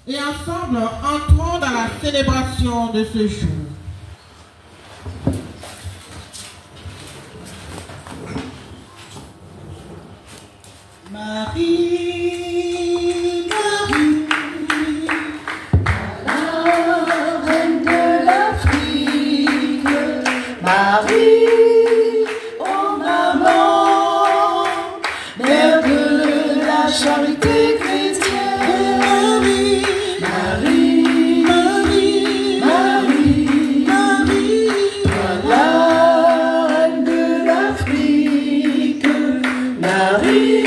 Et ensemble, entrons dans la célébration de ce jour. Marie, Marie, la reine de l'Afrique, Marie, oh maman, mère de la charité chrétienne, Marie, Marie, Marie, Marie, la reine de l'Afrique, Marie.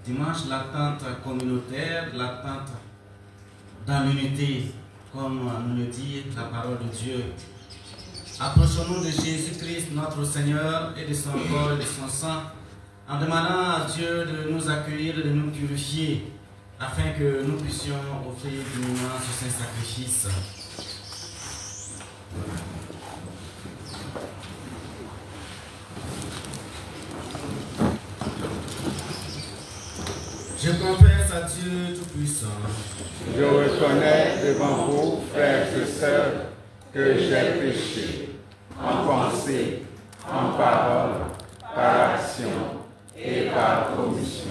Dimanche, l'attente communautaire, l'attente dans l'unité, comme nous le dit la parole de Dieu. Approchons-nous de Jésus-Christ, notre Seigneur, et de son corps et de son sang, en demandant à Dieu de nous accueillir, de nous purifier, afin que nous puissions offrir dignement ce saint sacrifice. Je confesse à Dieu Tout-Puissant. Je reconnais devant vous, frères et sœurs, que j'ai péché, en pensée, en parole, par action et par commission.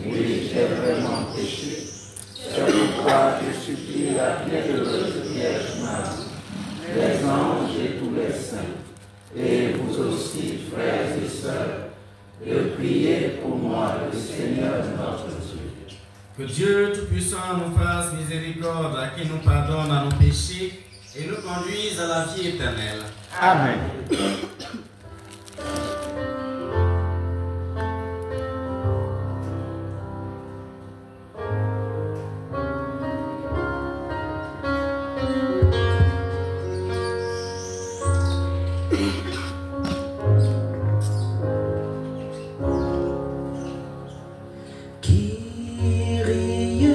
Oui, j'ai vraiment péché. C'est pourquoi je supplie la bienheureuse Vierge Marie, les anges et tous les saints, et vous aussi, frères et sœurs, de prier pour moi, le Seigneur notre Dieu. Que Dieu Tout-Puissant nous fasse miséricorde, qu'il nous pardonne à nos péchés et nous conduise à la vie éternelle. Amen. Kyrie,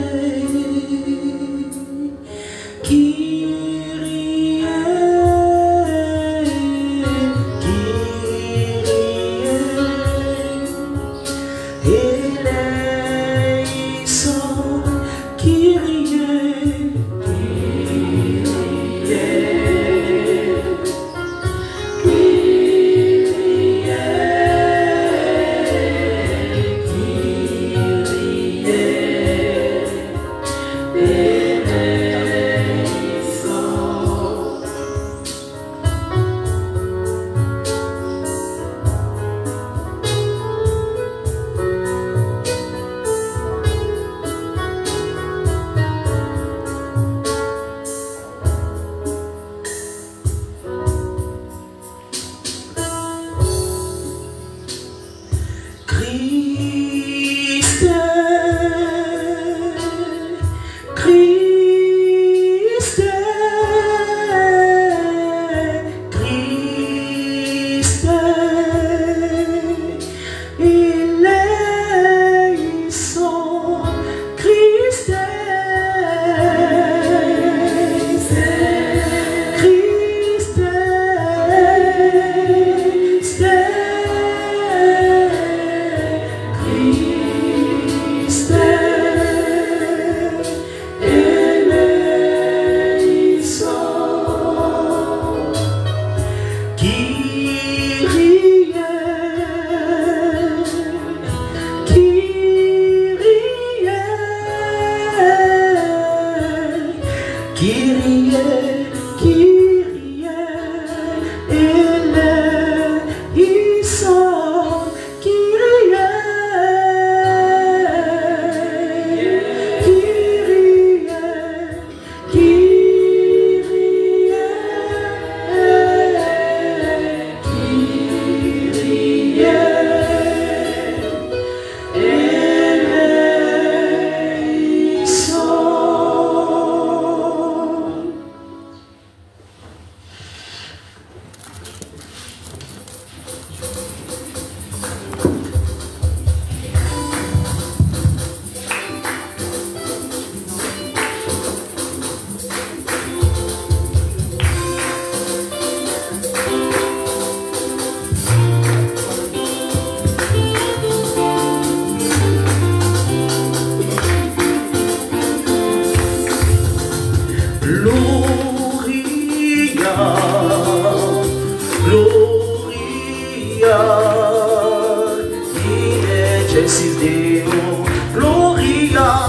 Jesús Deo, Gloria.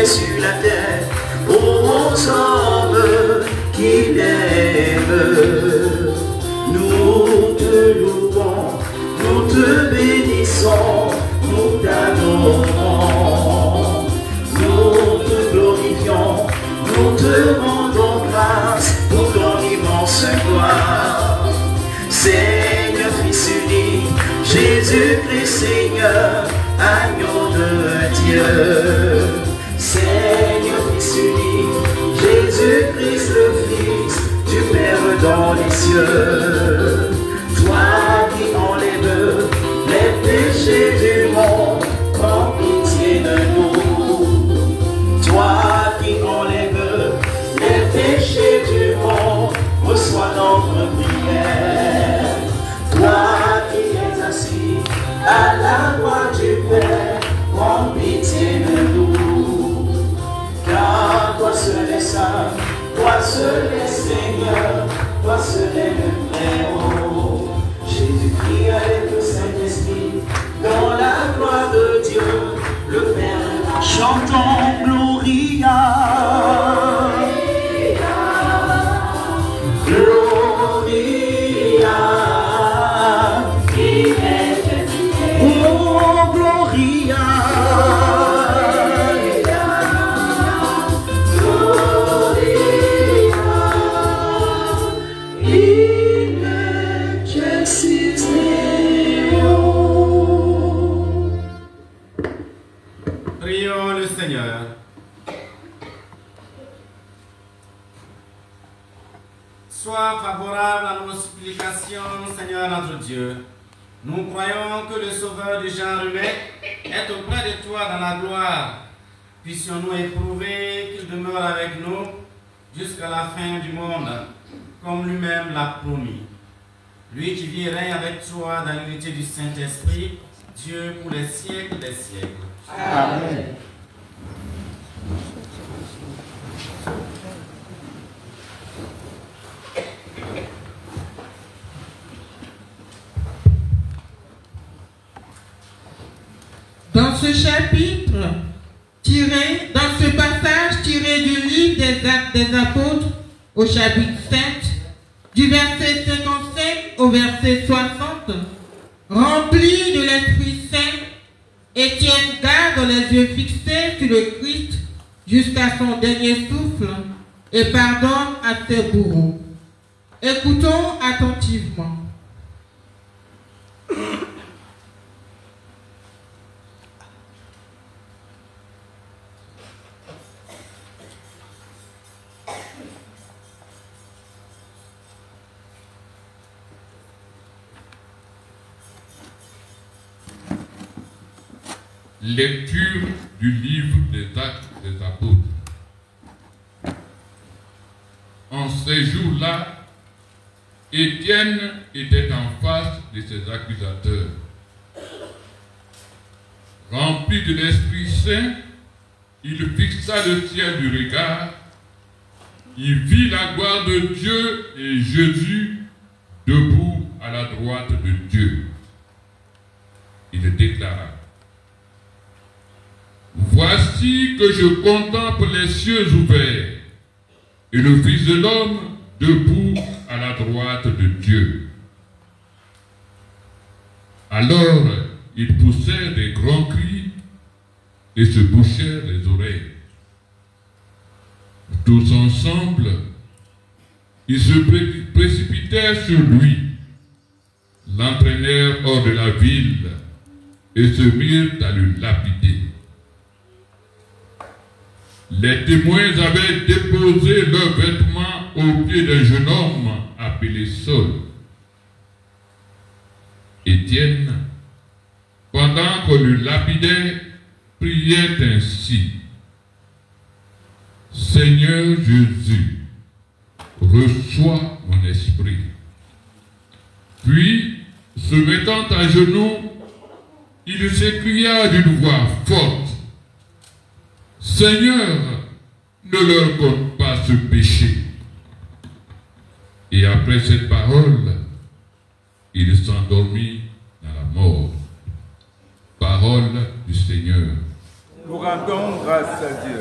Sur la terre, aux hommes qu'il aime, nous te louons, nous te bénissons, nous t'adorons, nous te glorifions, nous te rendons grâce pour ton immense gloire. Seigneur, Fils unique, Jésus-Christ Seigneur, agneau de Dieu. Seigneur, Fils unique, Jésus-Christ le Fils du Père dans les cieux. Toi qui enlèves les péchés du monde, prends pitié de nous. Toi qui enlèves les péchés du monde, reçois notre prière. Toi qui es assis à la droite du Père, prends pitié de nous. Car toi seul est saint, toi seul est Seigneur, toi seul est le Très-Haut. Jésus-Christ avec le Saint-Esprit, dans la gloire de Dieu, le Père. Chantons Gloria. Gloria. Oh, Gloria. Prions le Seigneur. Sois favorable à nos supplications, Seigneur notre Dieu. Nous croyons que le Sauveur du genre humain est auprès de toi dans la gloire. Puissions-nous éprouver qu'il demeure avec nous jusqu'à la fin du monde, comme lui-même l'a promis. Lui qui vit et règne avec toi dans l'unité du Saint-Esprit, Dieu pour les siècles des siècles. Amen. Dans ce chapitre, dans ce passage tiré du livre des Actes des Apôtres, au chapitre 7, du verset 55 au verset 60, rempli de l'Esprit Saint, Étienne garde les yeux fixés sur le Christ jusqu'à son dernier souffle et pardonne à ses bourreaux. Écoutons attentivement. Lecture du livre des Actes des Apôtres. En ces jours-là, Étienne était en face de ses accusateurs. Rempli de l'Esprit Saint, il fixa le ciel du regard. Il vit la gloire de Dieu et Jésus debout à la droite de Dieu. Il déclara: voici que je contemple les cieux ouverts et le Fils de l'homme debout à la droite de Dieu. Alors ils poussèrent des grands cris et se bouchèrent les oreilles. Tous ensemble, ils se précipitèrent sur lui, l'entraînèrent hors de la ville et se mirent à le lapider. Les témoins avaient déposé leurs vêtements aux pieds d'un jeune homme appelé Saul. Étienne, pendant qu'on le lapidait, priait ainsi: Seigneur Jésus, reçois mon esprit. Puis, se mettant à genoux, il s'écria d'une voix forte, Seigneur, ne leur compte pas ce péché. Et après cette parole, il s'endormit dans la mort. Parole du Seigneur. Nous rendons grâce à Dieu.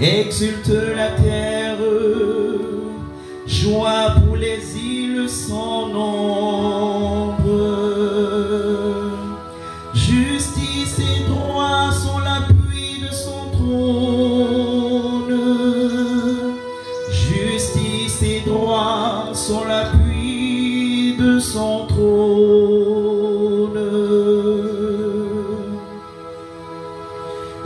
Exulte la terre, joie pour les îles sans nombre. Justice et droit sont l'appui de son trône. Justice et droit sont l'appui de son trône.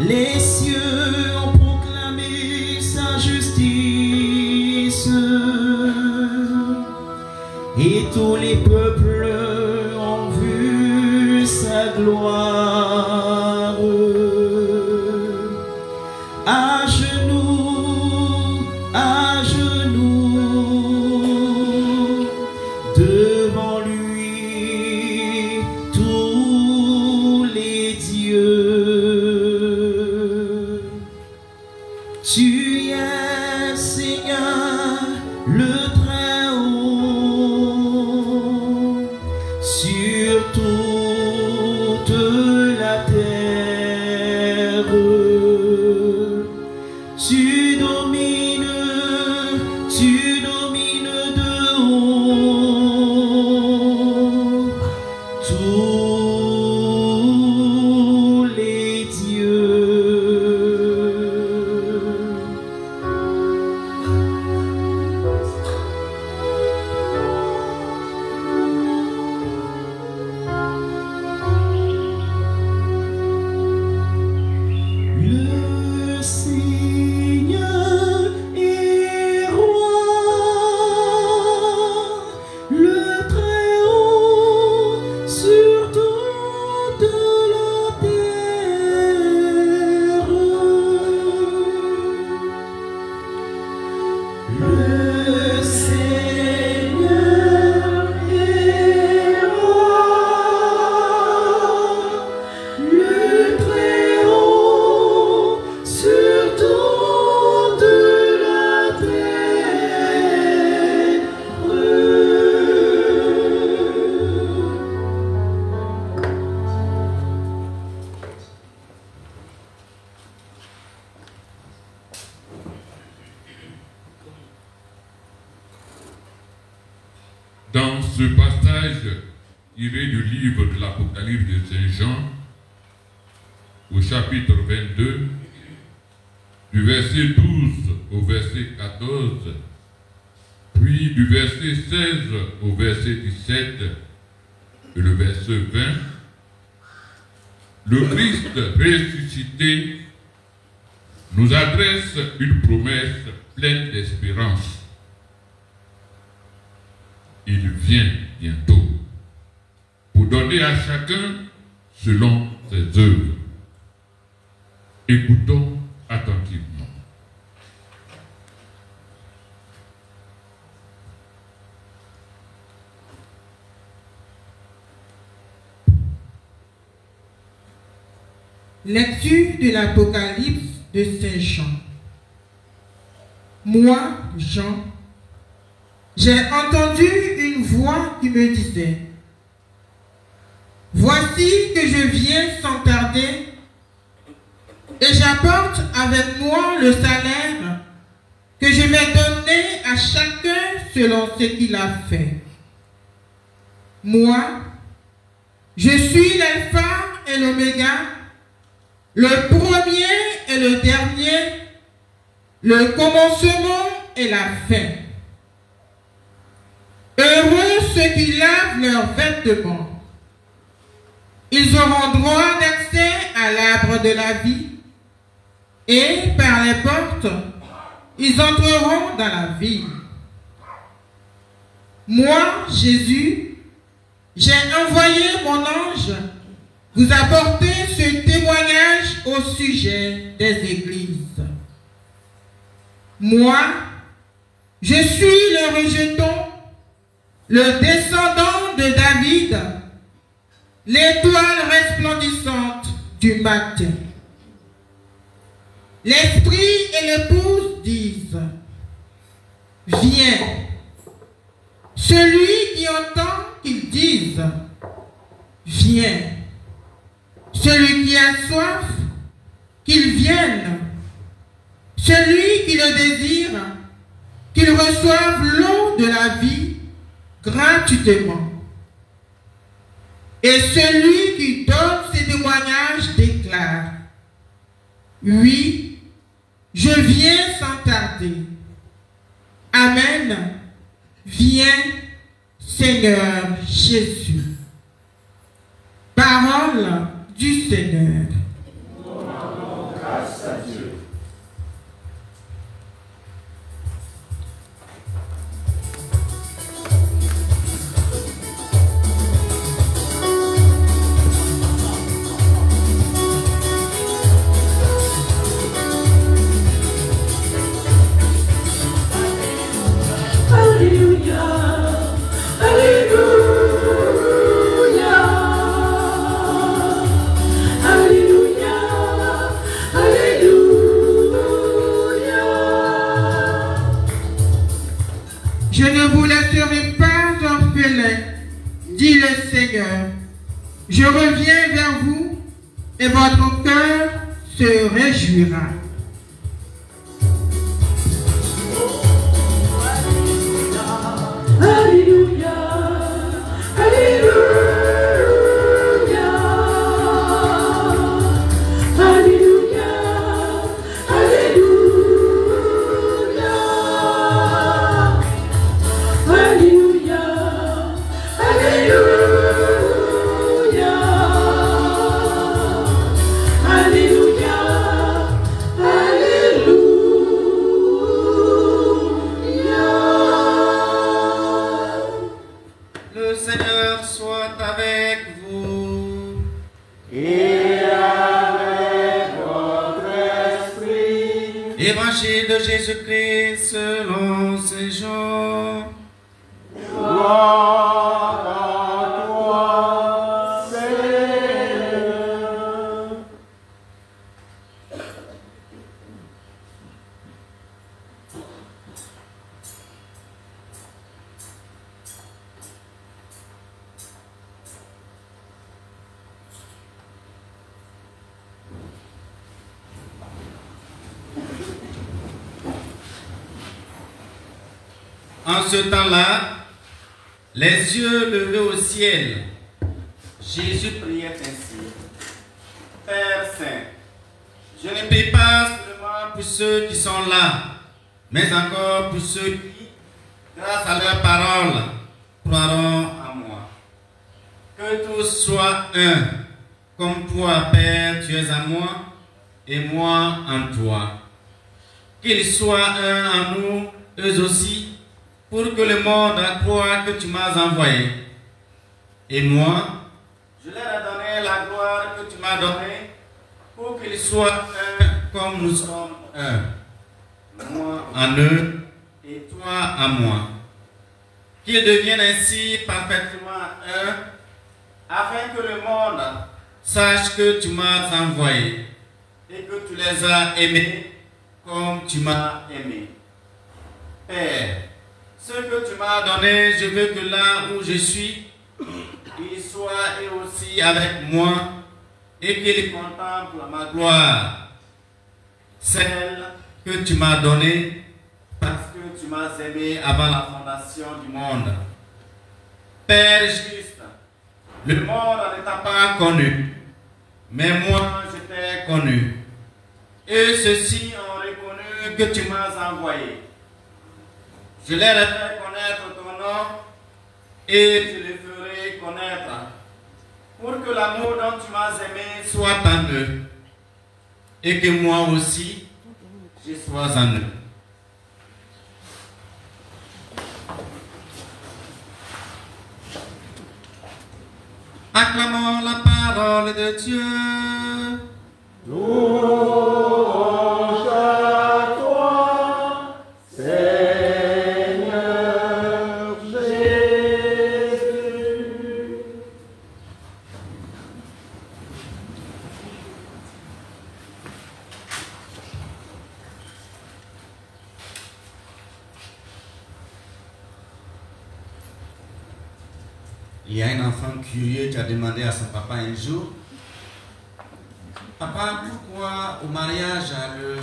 Les cieux ont proclamé sa justice et tous les peuples ont vu sa gloire. À genoux, devant lui, tous les dieux. Tu es, Seigneur, le Très-Haut, sur toute la terre. Tu domines de haut tous les dieux. Le Seigneur est roi, le Très-Haut sur toute la terre. Le Seigneur est roi, le Très-Haut sur toute la terre. Dans ce passage tiré du livre de l'Apocalypse de Saint Jean, au chapitre 22, du verset 12 au verset 14, puis du verset 16 au verset 17 et le verset 20, le Christ ressuscité nous adresse une promesse pleine d'espérance. Il vient bientôt pour donner à chacun selon ses œuvres. Écoutons attentivement. Lecture de l'Apocalypse de Saint Jean. Moi, Jean, j'ai entendu une voix qui me disait: voici que je viens sans tarder, et j'apporte avec moi le salaire que je vais donner à chacun selon ce qu'il a fait. Moi, je suis l'alpha et l'oméga, le premier et le dernier, le commencement et la fin. Heureux ceux qui lavent leurs vêtements. Ils auront droit d'accès à l'arbre de la vie, et par les portes, ils entreront dans la vie. Moi, Jésus, j'ai envoyé mon ange vous apporter ce témoignage au sujet des églises. Moi, je suis le rejeton, le descendant de David, l'étoile resplendissante du matin. L'esprit et l'épouse disent: viens. Celui qui entend qu'il dise: viens. Celui qui a soif, qu'il vienne. Celui qui le désire, qu'il reçoive l'eau de la vie gratuitement. Et celui qui donne ses témoignages déclare: oui, je viens sans tarder. Amen. Viens, Seigneur Jésus. Parole du Seigneur. Grâce à Dieu. Je ne vous laisserai pas orphelin, dit le Seigneur. Je reviens vers vous et votre cœur se réjouira. Alléluia, Alléluia, Alléluia, Alléluia, Alléluia, Alléluia, Alléluia, Le Seigneur soit avec vous. Et avec votre esprit. Évangile de Jésus-Christ selon Saint Jean. Gloire à toi, Seigneur. En ce temps-là, les yeux levés au ciel, Jésus priait ainsi: Père Saint, je ne prie pas seulement pour ceux qui sont là, mais encore pour ceux qui, grâce à leur parole, croiront en moi. Que tous soient un, comme toi, Père, tu es en moi, et moi en toi. Qu'ils soient un en nous, eux aussi, pour que le monde croie que tu m'as envoyé. Et moi, je leur ai donné la gloire que tu m'as donnée, pour qu'ils soient un comme nous sommes un. Moi en eux, et toi en moi. Qu'ils deviennent ainsi parfaitement un, afin que le monde sache que tu m'as envoyé, et que tu les as aimés comme tu m'as aimé. Père, ce que tu m'as donné, je veux que là où je suis, ils soient eux aussi avec moi et qu'ils contemplent ma gloire, celle que tu m'as donnée parce que tu m'as aimé avant la fondation du monde. Père juste, le monde ne t'a pas connu, mais moi je t'ai connu. Et ceux-ci ont reconnu que tu m'as envoyé. Je leur ai fait connaître ton nom et je les ferai connaître, pour que l'amour dont tu m'as aimé soit en eux et que moi aussi je sois en eux. Acclamons la parole de Dieu. Louange à toi, Seigneur Jésus. Il y a un enfant curieux qui a demandé à son papa un jour: Papa, pourquoi au mariage, le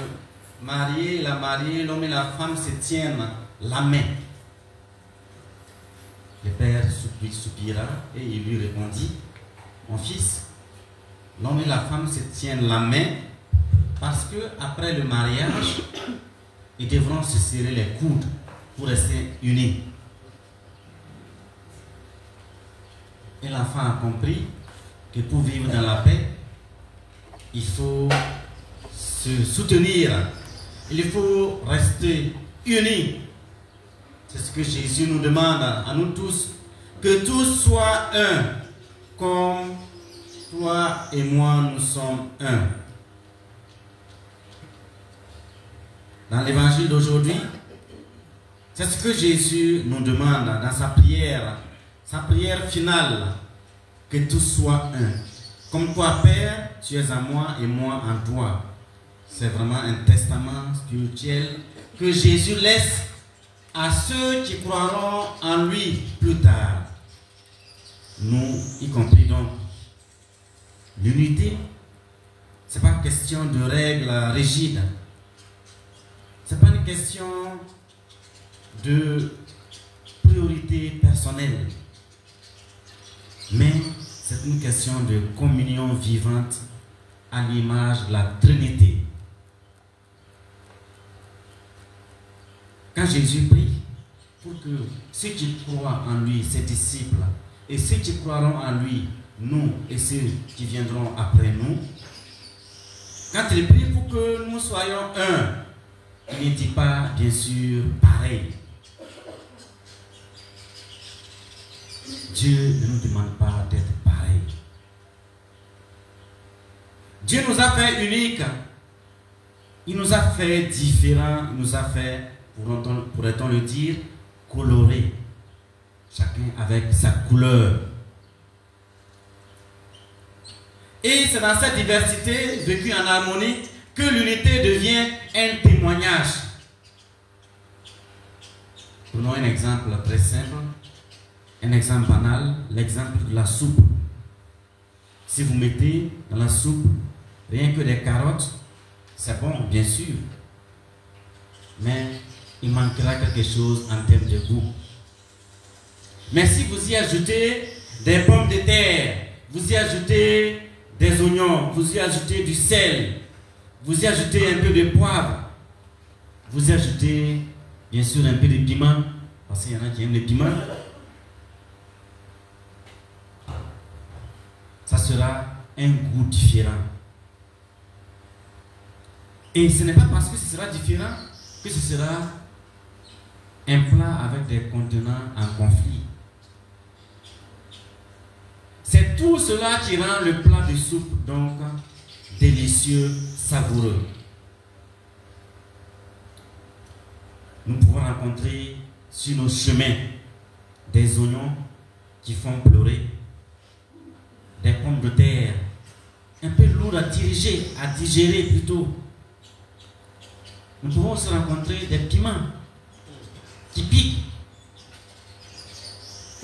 marié, la mariée, l'homme et la femme se tiennent la main? Le père soupira et il lui répondit: Mon fils, l'homme et la femme se tiennent la main parce que après le mariage, ils devront se serrer les coudes pour rester unis. Et l'enfant a compris que pour vivre dans la paix, il faut se soutenir, il faut rester unis. C'est ce que Jésus nous demande à nous tous, que tous soient un, comme toi et moi nous sommes un. Dans l'évangile d'aujourd'hui, c'est ce que Jésus nous demande dans sa prière finale, que tous soient un. Comme toi, Père, tu es en moi et moi en toi. C'est vraiment un testament spirituel que Jésus laisse à ceux qui croiront en lui plus tard. Nous, y compris donc. L'unité, ce n'est pas une question de règles rigides. Ce n'est pas une question de priorité personnelle. Mais c'est une question de communion vivante à l'image de la Trinité. Quand Jésus prie pour que ceux qui croient en lui, ses disciples, et ceux qui croiront en lui, nous et ceux qui viendront après nous, quand il prie pour que nous soyons un, il ne dit pas bien sûr pareil. Dieu ne nous demande pas d'être pareil. Dieu nous a fait uniques. Il nous a fait différents. Il nous a fait, pourrait-on le dire, colorés. Chacun avec sa couleur. Et c'est dans cette diversité vécue en harmonie que l'unité devient un témoignage. Prenons un exemple très simple. Un exemple banal, l'exemple de la soupe. Si vous mettez dans la soupe rien que des carottes, c'est bon, bien sûr. Mais il manquera quelque chose en termes de goût. Mais si vous y ajoutez des pommes de terre, vous y ajoutez des oignons, vous y ajoutez du sel, vous y ajoutez un peu de poivre, vous y ajoutez bien sûr un peu de piment, parce qu'il y en a qui aiment le piment, ça sera un goût différent. Et ce n'est pas parce que ce sera différent que ce sera un plat avec des contenants en conflit. C'est tout cela qui rend le plat de soupe donc délicieux, savoureux. Nous pouvons rencontrer sur nos chemins des oignons qui font pleurer, des pommes de terre un peu lourd à diriger, à digérer plutôt. Nous pouvons se rencontrer des piments qui piquent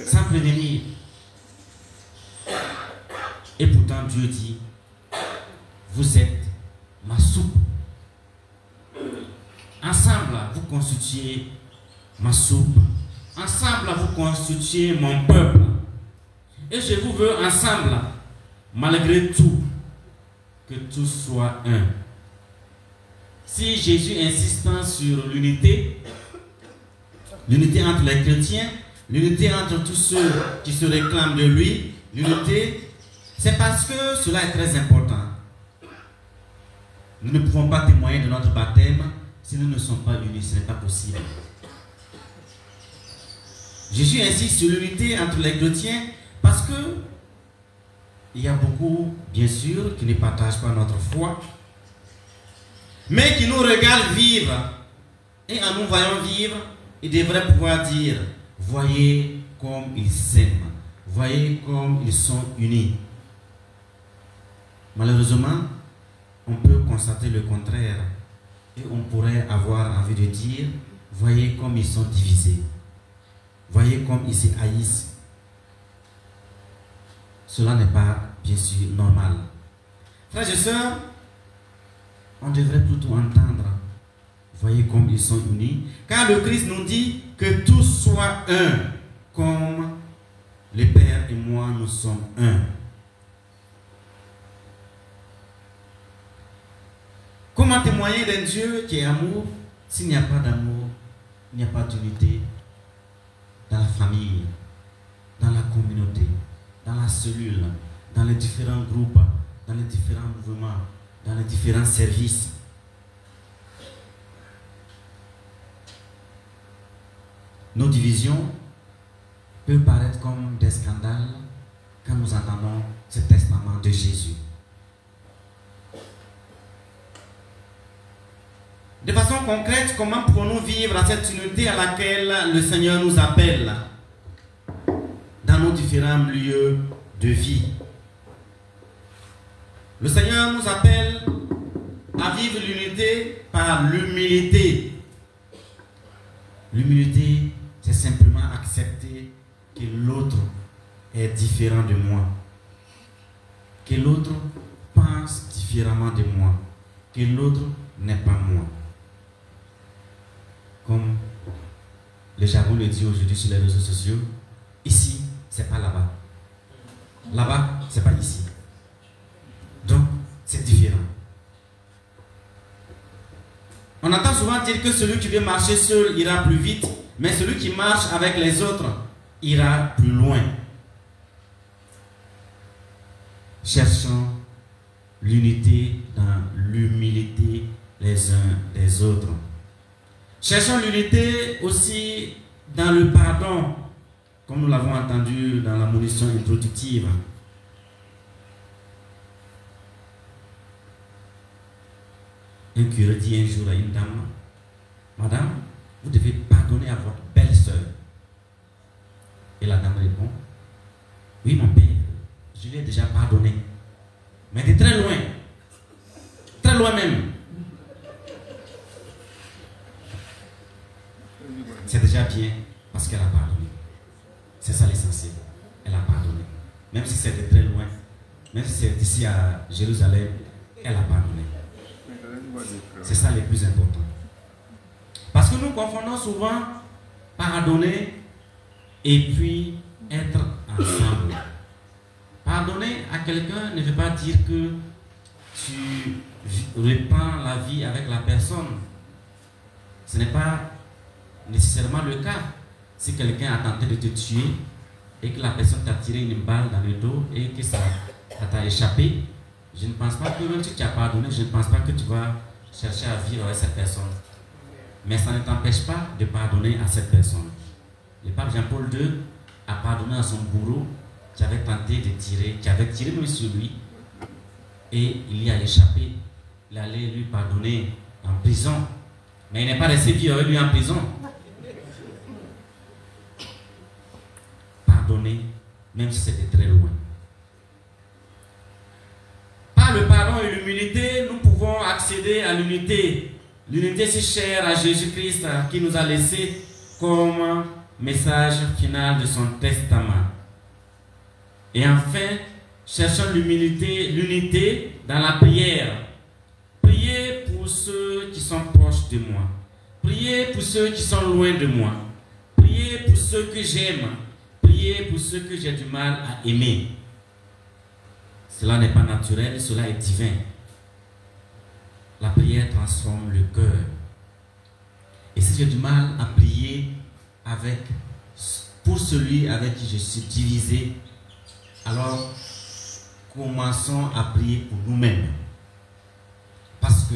sans prévenir. Et pourtant Dieu dit, vous êtes ma soupe. Ensemble, vous constituez ma soupe. Ensemble, vous constituez mon peuple. Et je vous veux ensemble, malgré tout, que tout soit un. Si Jésus insiste sur l'unité, l'unité entre les chrétiens, l'unité entre tous ceux qui se réclament de lui, l'unité, c'est parce que cela est très important. Nous ne pouvons pas témoigner de notre baptême si nous ne sommes pas unis, ce n'est pas possible. Jésus insiste sur l'unité entre les chrétiens parce que il y a beaucoup, bien sûr, qui ne partagent pas notre foi, mais qui nous regardent vivre. Et en nous voyant vivre, ils devraient pouvoir dire, voyez comme ils s'aiment, voyez comme ils sont unis. Malheureusement, on peut constater le contraire. Et on pourrait avoir envie de dire, voyez comme ils sont divisés. Voyez comme ils se haïssent. Cela n'est pas, bien sûr, normal. Frères et sœurs, on devrait plutôt entendre, voyez comme ils sont unis. Car le Christ nous dit que tous soient un, comme le Père et moi, nous sommes un. Comment témoigner d'un Dieu qui est amour s'il n'y a pas d'amour, il n'y a pas d'unité dans la famille, dans la communauté, dans la cellule, dans les différents groupes, dans les différents mouvements, dans les différents services. Nos divisions peuvent paraître comme des scandales quand nous entendons ce testament de Jésus. De façon concrète, comment pouvons-nous vivre à cette unité à laquelle le Seigneur nous appelle dans nos différents lieux de vie? Le Seigneur nous appelle à vivre l'unité par l'humilité. L'humilité, c'est simplement accepter que l'autre est différent de moi, que l'autre pense différemment de moi, que l'autre n'est pas moi. Comme le jargon le dit aujourd'hui sur les réseaux sociaux, ici, c'est pas là-bas. Là-bas, c'est pas ici. Donc, c'est différent. On entend souvent dire que celui qui veut marcher seul ira plus vite, mais celui qui marche avec les autres ira plus loin. Cherchons l'unité dans l'humilité les uns des autres. Cherchons l'unité aussi dans le pardon, comme nous l'avons entendu dans la monition introductive. Un curé dit un jour à une dame, madame, vous devez pardonner à votre belle-sœur. Et la dame répond, oui mon père, je lui ai déjà pardonné, mais de très loin même. C'est déjà bien parce qu'elle a pardonné. C'est ça l'essentiel. Elle a pardonné. Même si c'est de très loin, même si c'est d'ici à Jérusalem, elle a pardonné. C'est ça le plus important. Parce que nous confondons souvent pardonner et puis être ensemble. Pardonner à quelqu'un ne veut pas dire que tu reprends la vie avec la personne. Ce n'est pas nécessairement le cas. Si quelqu'un a tenté de te tuer et que la personne t'a tiré une balle dans le dos et que ça t'a échappé, je ne pense pas que même si tu as pardonné, je ne pense pas que tu vas chercher à vivre avec cette personne. Mais ça ne t'empêche pas de pardonner à cette personne. Le pape Jean-Paul II a pardonné à son bourreau qui avait tenté de tirer, qui avait tiré même sur lui, et il y a échappé. Il allait lui pardonner en prison. Mais il n'est pas resté vivre avec lui en prison. Pardonner, même si c'était très loin. Par l'humilité, nous pouvons accéder à l'unité. L'unité si chère à Jésus-Christ qui nous a laissé comme message final de son testament. Et enfin, cherchons l'unité dans la prière. Priez pour ceux qui sont proches de moi. Priez pour ceux qui sont loin de moi. Priez pour ceux que j'aime. Priez pour ceux que j'ai du mal à aimer. Cela n'est pas naturel, cela est divin. La prière transforme le cœur. Et si j'ai du mal à prier pour celui avec qui je suis divisé, alors commençons à prier pour nous-mêmes. Parce que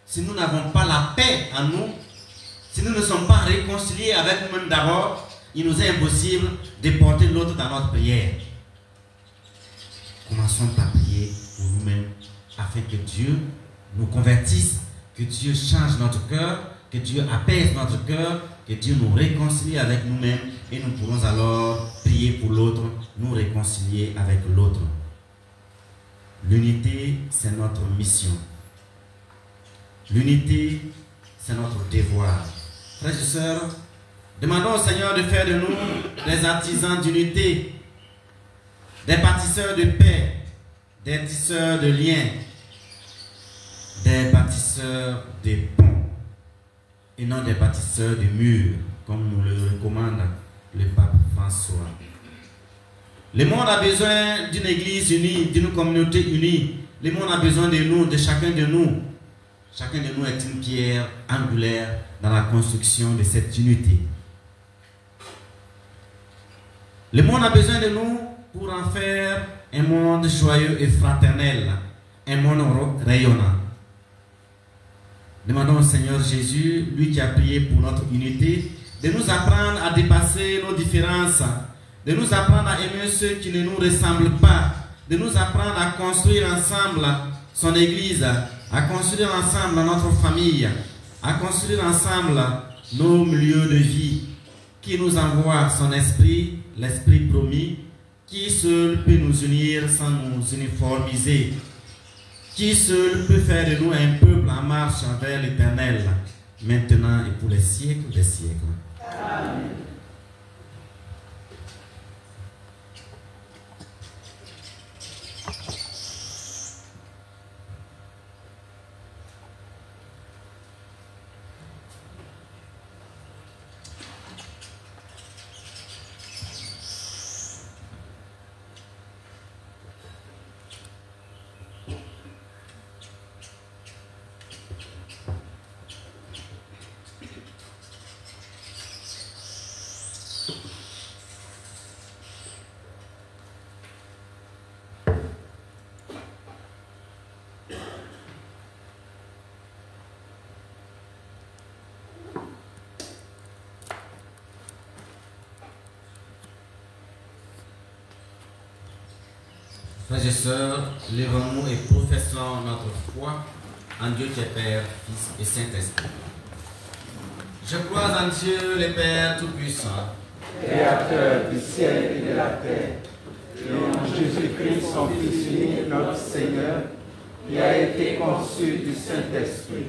si nous n'avons pas la paix en nous, si nous ne sommes pas réconciliés avec nous-mêmes d'abord, il nous est impossible de porter l'autre dans notre prière. Commençons par prier pour nous-mêmes afin que Dieu nous convertisse, que Dieu change notre cœur, que Dieu apaise notre cœur, que Dieu nous réconcilie avec nous-mêmes et nous pourrons alors prier pour l'autre, nous réconcilier avec l'autre. L'unité, c'est notre mission. L'unité, c'est notre devoir. Frères et sœurs, demandons au Seigneur de faire de nous des artisans d'unité, des bâtisseurs de paix, des tisseurs de liens, des bâtisseurs de ponts et non des bâtisseurs de murs, comme nous le recommande le pape François. Le monde a besoin d'une église unie, d'une communauté unie. Le monde a besoin de nous, de chacun de nous. Chacun de nous est une pierre angulaire dans la construction de cette unité. Le monde a besoin de nous pour en faire un monde joyeux et fraternel, un monde rayonnant. Demandons au Seigneur Jésus, lui qui a prié pour notre unité, de nous apprendre à dépasser nos différences, de nous apprendre à aimer ceux qui ne nous ressemblent pas, de nous apprendre à construire ensemble son Église, à construire ensemble notre famille, à construire ensemble nos milieux de vie, qui nous envoie son esprit, l'esprit promis, qui seul peut nous unir sans nous uniformiser, qui seul peut faire de nous un peuple en marche vers l'Éternel, maintenant et pour les siècles des siècles. Amen. Frères et sœurs, lèvons-nous et professons notre foi en Dieu qui est Père, Fils et Saint-Esprit. Je crois en Dieu, le Père Tout-Puissant, Créateur du ciel et de la terre, et en Jésus-Christ, son Fils unique, notre Seigneur, qui a été conçu du Saint-Esprit,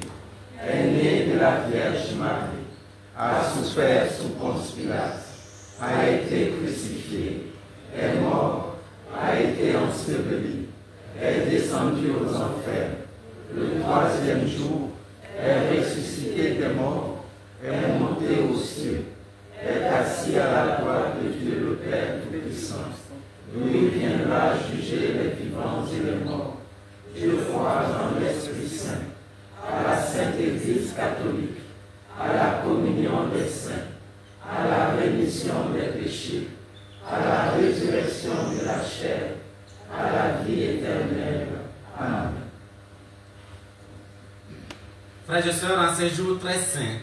est né de la Vierge Marie, a souffert sous Ponce Pilate, a été crucifié, est mort, a été enseveli, est descendu aux enfers, le troisième jour est ressuscité des morts, est monté aux cieux, est assis à la droite de Dieu le Père Tout-Puissant, d'où il viendra juger les vivants et les morts. Je crois en l'Esprit Saint, à la Sainte Église catholique, à la communion des saints, à la rémission des péchés, à la résurrection de la chair, à la vie éternelle. Amen. Frères et sœurs, en ces jours très saints,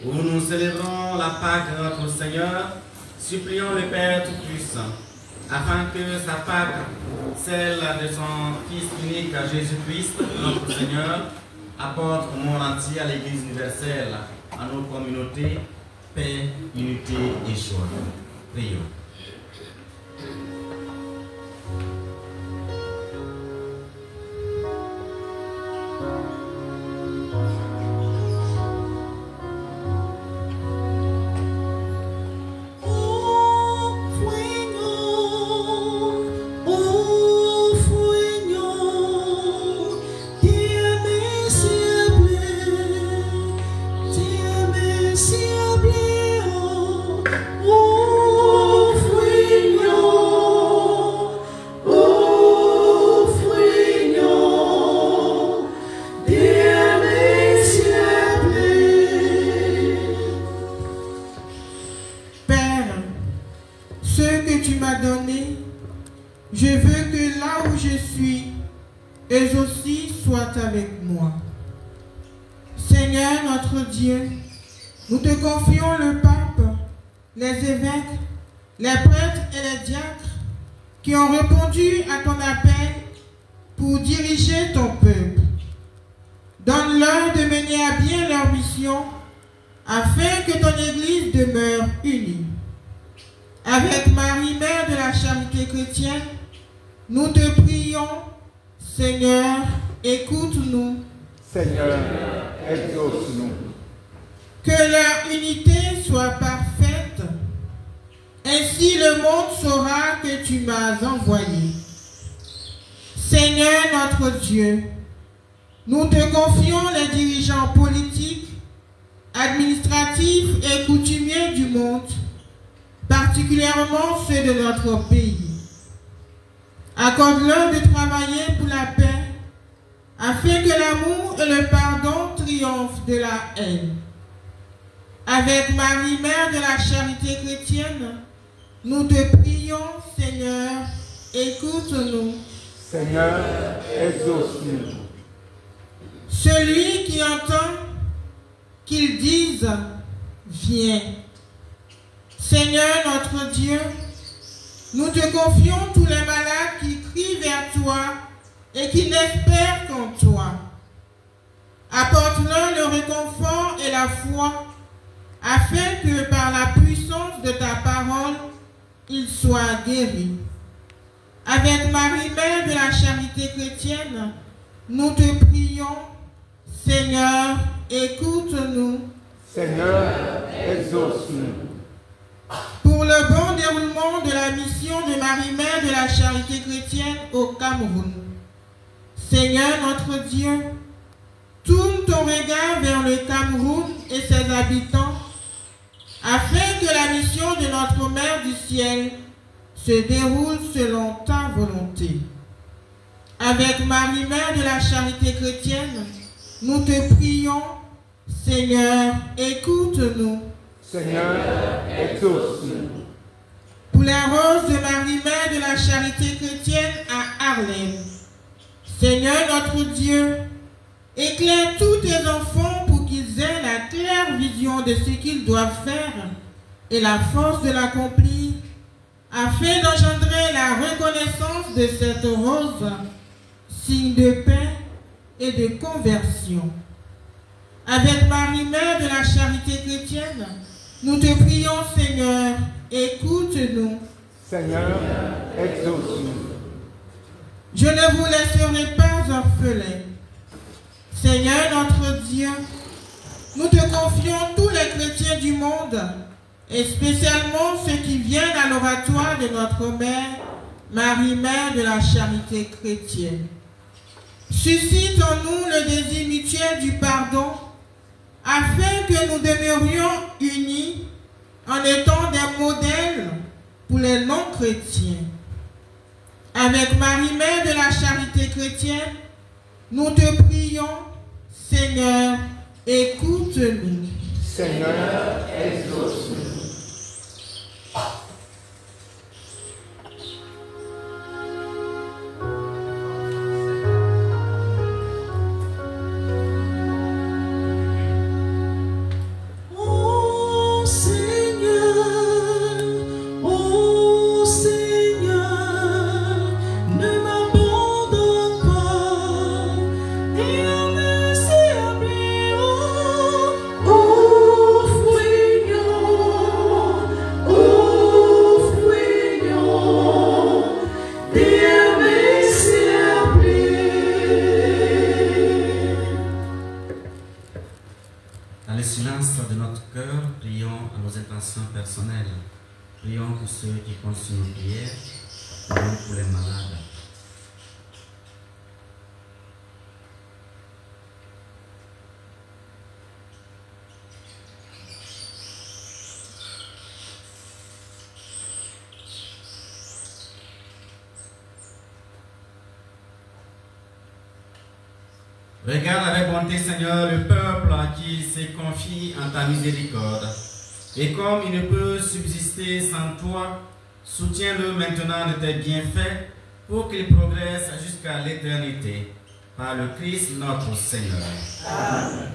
où nous célébrons la Pâque de notre Seigneur, supplions le Père Tout-Puissant, afin que sa Pâque, celle de son Fils unique Jésus-Christ, notre Seigneur, apporte au monde entier, à l'Église universelle, à nos communautés, paix, unité et joie. Prions. Je veux que là où je suis, eux aussi soient avec moi. Seigneur notre Dieu, nous te confions le pape, les évêques, les prêtres et les diacres qui ont répondu à ton appel pour diriger ton peuple. Donne-leur de mener à bien leur mission afin que ton Église demeure unie. Avec Marie, Mère de la Charité chrétienne, nous te prions, Seigneur, écoute-nous. Seigneur, exauce-nous. Que leur unité soit parfaite. Ainsi le monde saura que tu m'as envoyé. Seigneur notre Dieu, nous te confions les dirigeants politiques, administratifs et coutumiers du monde, particulièrement ceux de notre pays. Accorde-leur de travailler pour la paix, afin que l'amour et le pardon triomphent de la haine. Avec Marie, Mère de la Charité chrétienne, nous te prions, Seigneur, écoute-nous. Seigneur, exauce-nous. Celui qui entend, qu'il dise, viens. Seigneur notre Dieu, nous te confions tous les malades qui crient vers toi et qui n'espèrent qu'en toi. Apporte-leur le réconfort et la foi, afin que par la puissance de ta parole, ils soient guéris. Avec Marie, Mère de la Charité chrétienne, nous te prions, Seigneur, écoute-nous. Seigneur, exauce-nous. Pour le bon déroulement de la mission de Marie, Mère de la Charité chrétienne au Cameroun. Seigneur notre Dieu, tourne ton regard vers le Cameroun et ses habitants, afin que la mission de notre Mère du ciel se déroule selon ta volonté. Avec Marie, Mère de la Charité chrétienne, nous te prions, Seigneur, écoute-nous. Seigneur, exauce-nous. Pour la rose de Marie, Mère de la Charité chrétienne à Harlem. Seigneur notre Dieu, éclaire tous tes enfants pour qu'ils aient la claire vision de ce qu'ils doivent faire et la force de l'accomplir, afin d'engendrer la reconnaissance de cette rose, signe de paix et de conversion. Avec Marie, Mère de la Charité chrétienne, nous te prions, Seigneur, écoute-nous. Seigneur, exauce-nous. Je ne vous laisserai pas orphelins. Seigneur notre Dieu, nous te confions tous les chrétiens du monde, et spécialement ceux qui viennent à l'oratoire de notre Mère, Marie, Mère de la Charité chrétienne. Suscite en nous le désir mutuel du pardon, afin que nous demeurions unis en étant des modèles pour les non-chrétiens. Avec Marie, Mère de la Charité chrétienne, nous te prions, Seigneur, écoute-nous. Seigneur, exauce-nous. le silence de notre cœur, prions à nos intentions personnelles. Prions pour ceux qui continuent nos prières. Prions pour les malades. Regarde avec bonté, Seigneur, le peuple qui se confie en ta miséricorde. Et comme il ne peut subsister sans toi, soutiens-le maintenant de tes bienfaits pour qu'il progresse jusqu'à l'éternité. Par le Christ notre Seigneur. Amen.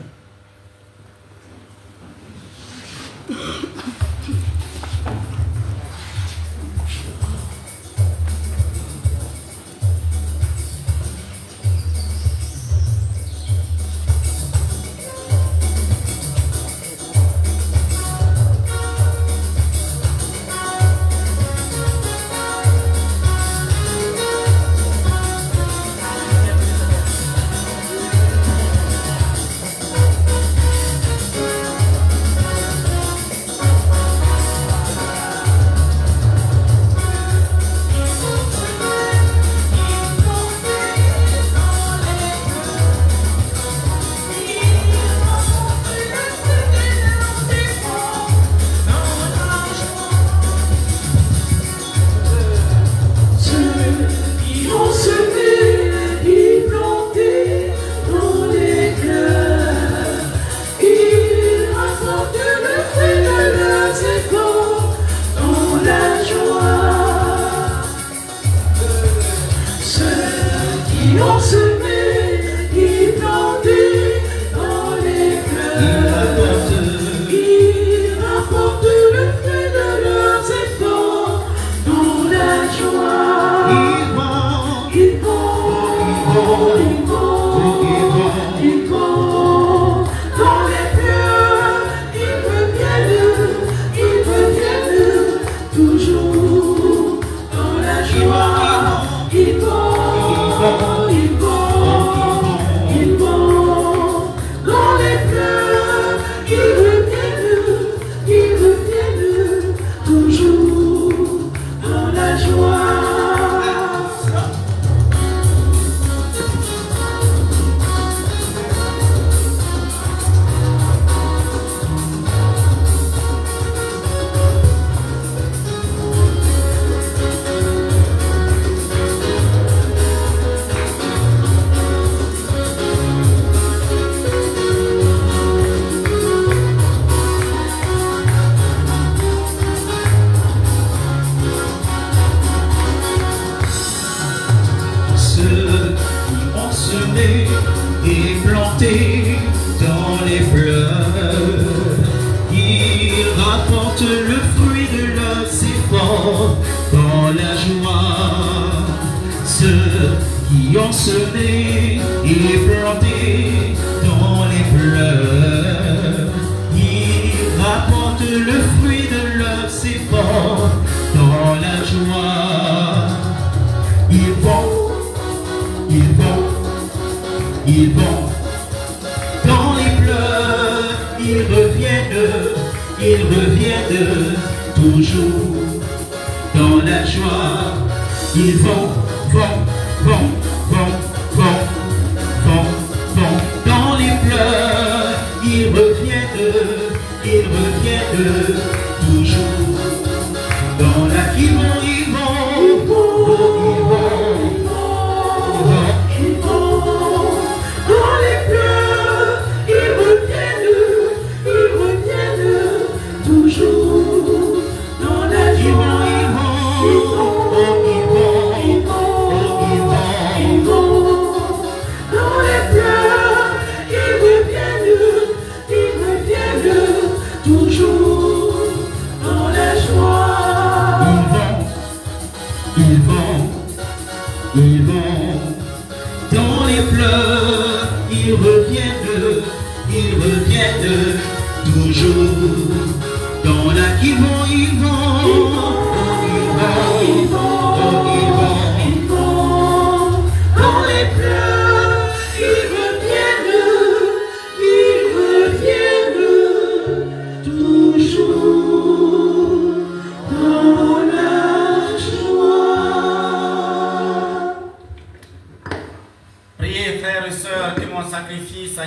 Ils reviennent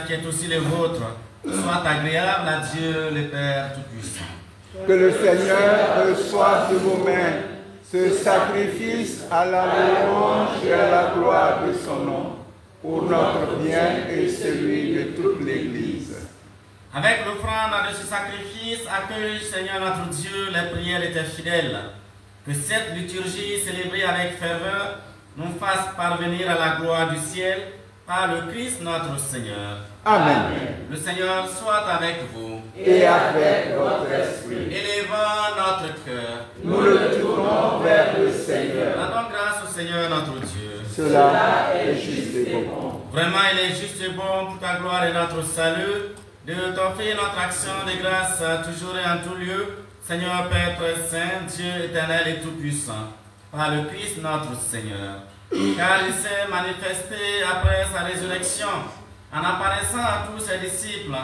qui est aussi le vôtre soit agréable à Dieu le Père Tout-Puissant. Que le Seigneur reçoive de vos mains ce sacrifice à la louange et à la gloire de son nom, pour notre bien et celui de toute l'Église. Avec l'offrande de ce sacrifice, accueille, Seigneur notre Dieu, les prières de tes fidèles. Que cette liturgie célébrée avec ferveur nous fasse parvenir à la gloire du ciel par le Christ notre Seigneur. Amen. Le Seigneur soit avec vous. Et avec votre esprit. Élevons notre cœur. Nous le tournons vers le Seigneur. Rendons grâce au Seigneur notre Dieu. Cela est juste et bon. Vraiment, il est juste et bon pour ta gloire et notre salut de t'offrir notre action de grâce toujours et en tout lieu, Seigneur Père très saint, Dieu éternel et tout-puissant, par le Christ notre Seigneur. Car il s'est manifesté après sa résurrection, en apparaissant à tous ses disciples,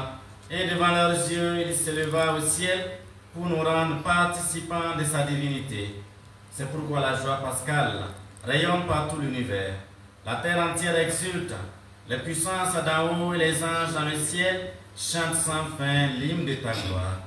et devant leurs yeux, il s'éleva au ciel pour nous rendre participants de sa divinité. C'est pourquoi la joie pascale rayonne par tout l'univers. La terre entière exulte, les puissances d'en haut et les anges dans le ciel chantent sans fin l'hymne de ta gloire.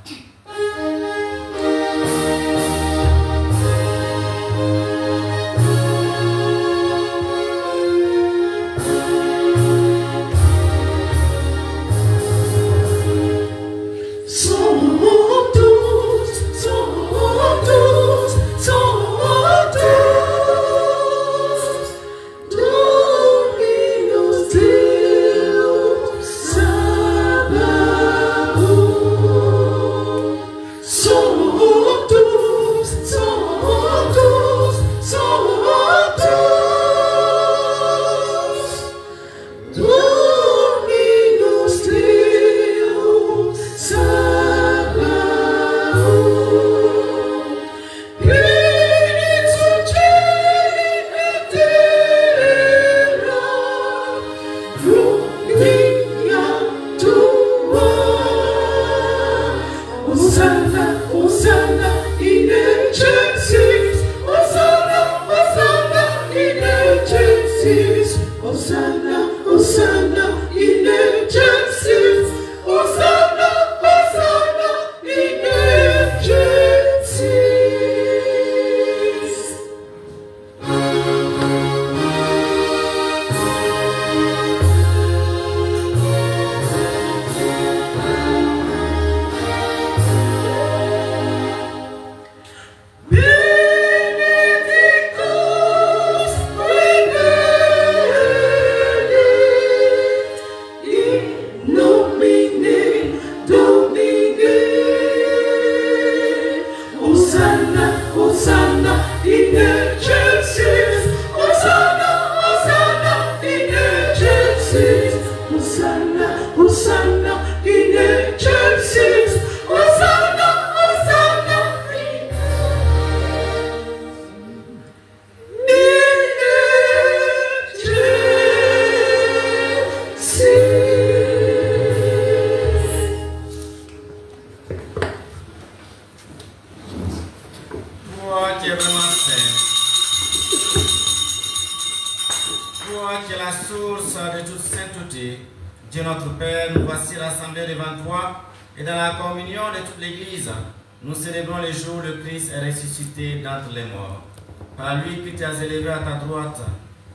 Par lui qui t'as élevé à ta droite,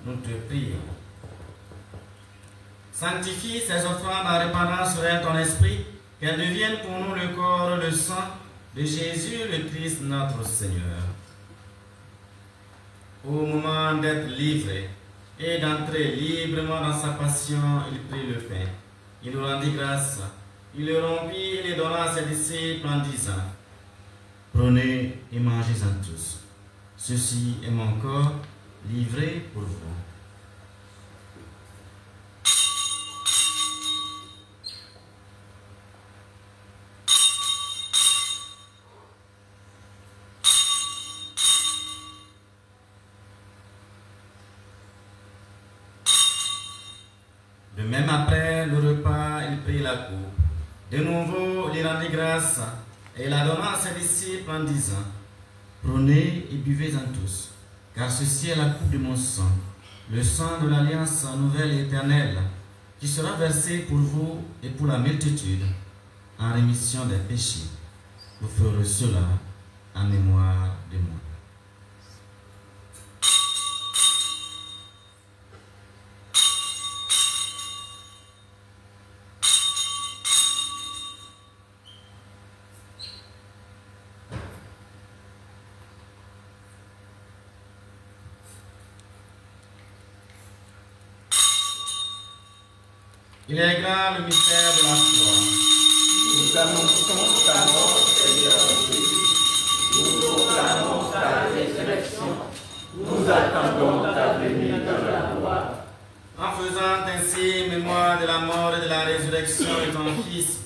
nous te prions. Sanctifie ces offrandes en répandant sur elles ton esprit, qu'elles deviennent pour nous le corps et le sang de Jésus le Christ notre Seigneur. Au moment d'être livré et d'entrer librement dans sa passion, il prit le pain. Il nous rendit grâce. Il le rompit et le donna à ses disciples en disant: Prenez et mangez-en tous. Ceci est mon corps livré pour vous. De même après le repas, il prit la coupe. De nouveau, il rendit grâce et la donna à ses disciples en disant: Prenez et buvez-en tous, car ceci est la coupe de mon sang, le sang de l'alliance nouvelle et éternelle, qui sera versé pour vous et pour la multitude en rémission des péchés. Vous ferez cela en mémoire de moi. Il est grand le mystère de la foi. Nous annonçons ta mort, Seigneur Jésus. Nous proclamons ta résurrection. Nous attendons ta venue dans la gloire. En faisant ainsi mémoire de la mort et de la résurrection de ton Fils,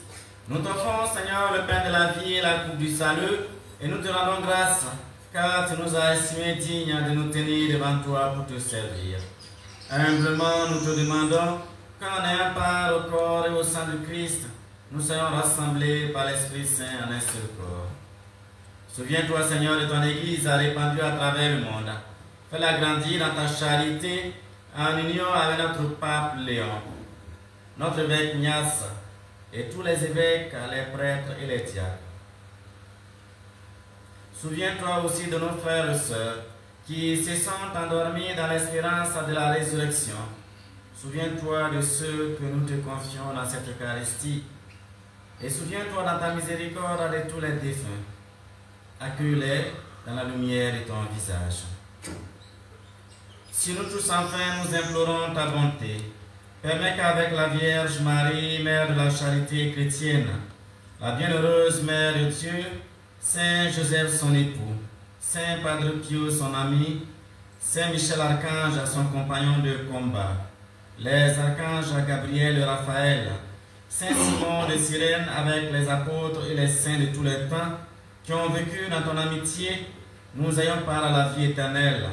nous t'offrons, Seigneur, le pain de la vie et la coupe du salut, et nous te rendons grâce, car tu nous as estimés dignes de nous tenir devant toi pour te servir. Humblement, nous te demandons qu'en ayant part au corps et au sang du Christ, nous soyons rassemblés par l'Esprit Saint en un seul corps. Souviens-toi, Seigneur, de ton Église répandue à travers le monde. Fais-la grandir dans ta charité en union avec notre pape Léon, notre évêque Ignace et tous les évêques, les prêtres et les diacres. Souviens-toi aussi de nos frères et sœurs qui se sont endormis dans l'espérance de la résurrection. Souviens-toi de ceux que nous te confions dans cette Eucharistie. Et souviens-toi dans ta miséricorde de tous les défunts. Accueille-les dans la lumière de ton visage. Si nous tous enfin nous implorons ta bonté, permets qu'avec la Vierge Marie, Mère de la charité chrétienne, la bienheureuse Mère de Dieu, Saint Joseph son époux, Saint Padre Pio son ami, Saint Michel Archange son compagnon de combat, les archanges Gabriel et Raphaël, Saint Simon de Cyrène avec les apôtres et les saints de tous les temps qui ont vécu dans ton amitié, nous ayons part à la vie éternelle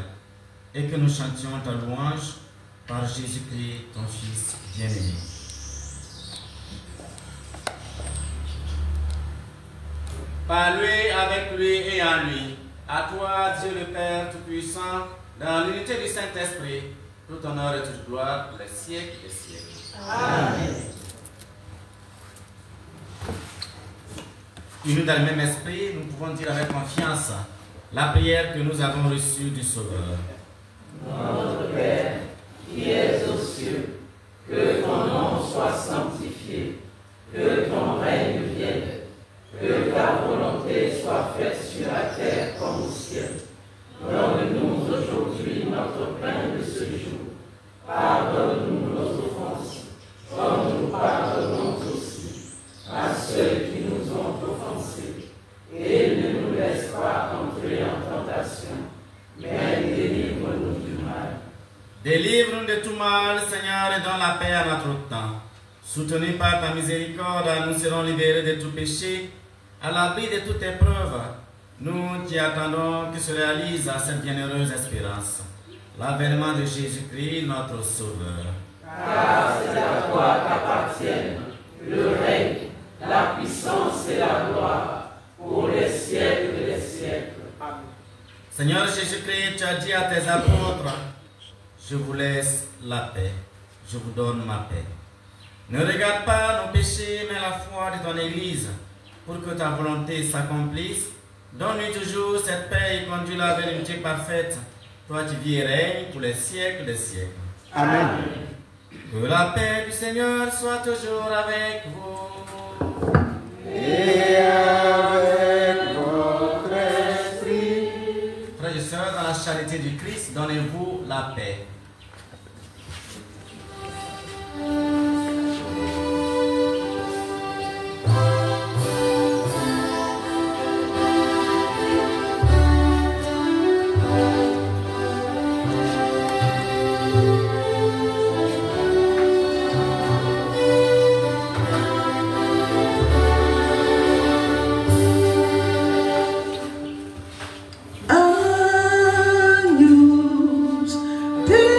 et que nous chantions ta louange par Jésus-Christ, ton Fils bien-aimé. Par lui, avec lui et en lui, à toi, Dieu le Père Tout-Puissant, dans l'unité du Saint-Esprit, tout honneur et toute gloire pour les siècles des siècles. Amen. Unis dans le même esprit, nous pouvons dire avec confiance la prière que nous avons reçue du Sauveur. Notre Père, qui es aux cieux, que ton nom soit sanctifié, que ton règne vienne, que ta volonté soit faite sur la terre comme au ciel. Donne-nous aujourd'hui notre pain de ce jour. Pardonne-nous nos offenses, comme nous pardonnons aussi à ceux qui nous ont offensés. Et ne nous laisse pas entrer en tentation, mais délivre-nous du mal. Délivre-nous de tout mal, Seigneur, et donne la paix à notre temps. Soutenus par ta miséricorde, nous serons libérés de tout péché, à l'abri de toute épreuve. Nous qui attendons que se réalise cette bienheureuse espérance, l'avènement de Jésus-Christ, notre Sauveur. Car c'est à toi qu'appartiennent le règne, la puissance et la gloire pour les siècles des siècles. Amen. Seigneur Jésus-Christ, tu as dit à tes apôtres, je vous laisse la paix, je vous donne ma paix. Ne regarde pas nos péchés, mais la foi de ton Église, pour que ta volonté s'accomplisse. Donne-lui toujours cette paix et conduis-la vers l'unité parfaite, toi qui vis et règnes pour les siècles des siècles. Amen. Que la paix du Seigneur soit toujours avec vous. Et avec votre esprit. Frères et sœurs, dans la charité du Christ, donnez-vous la paix. Agnus Dei.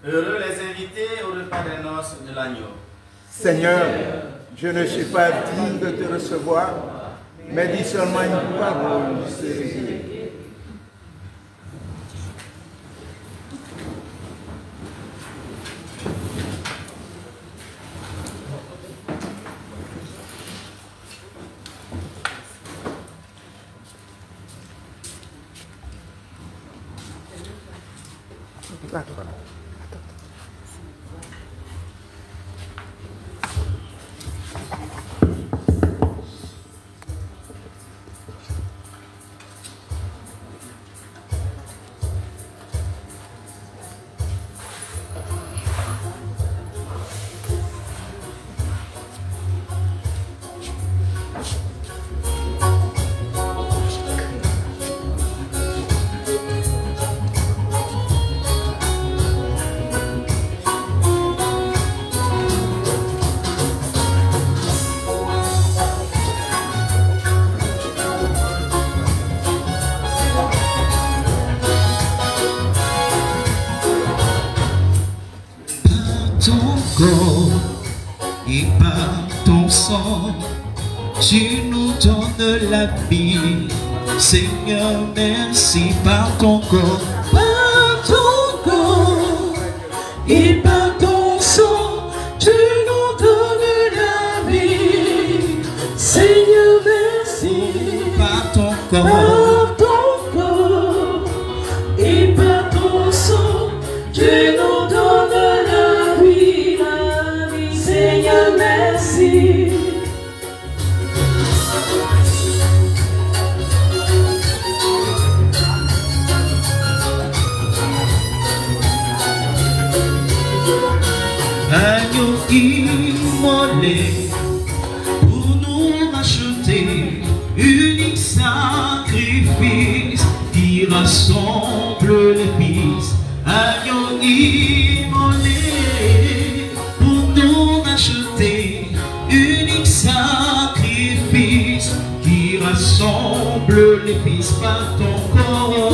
Heureux les invités au repas des noces de l'agneau. Seigneur, je ne suis pas digne de te recevoir, mais dis seulement une parole, je serai guéri. Et par ton sang, tu nous donnes la vie. Seigneur, merci par ton corps, et par ton sang, tu nous donnes la vie. Seigneur, merci par ton corps, et par ton sang, tu nous donnes la vie. Seigneur, merci. Agneau immolé pour nous racheter, unique sacrifice qui rassemble les fils. Agneau immolé pour nous racheter, unique sacrifice qui rassemble les fils par ton corps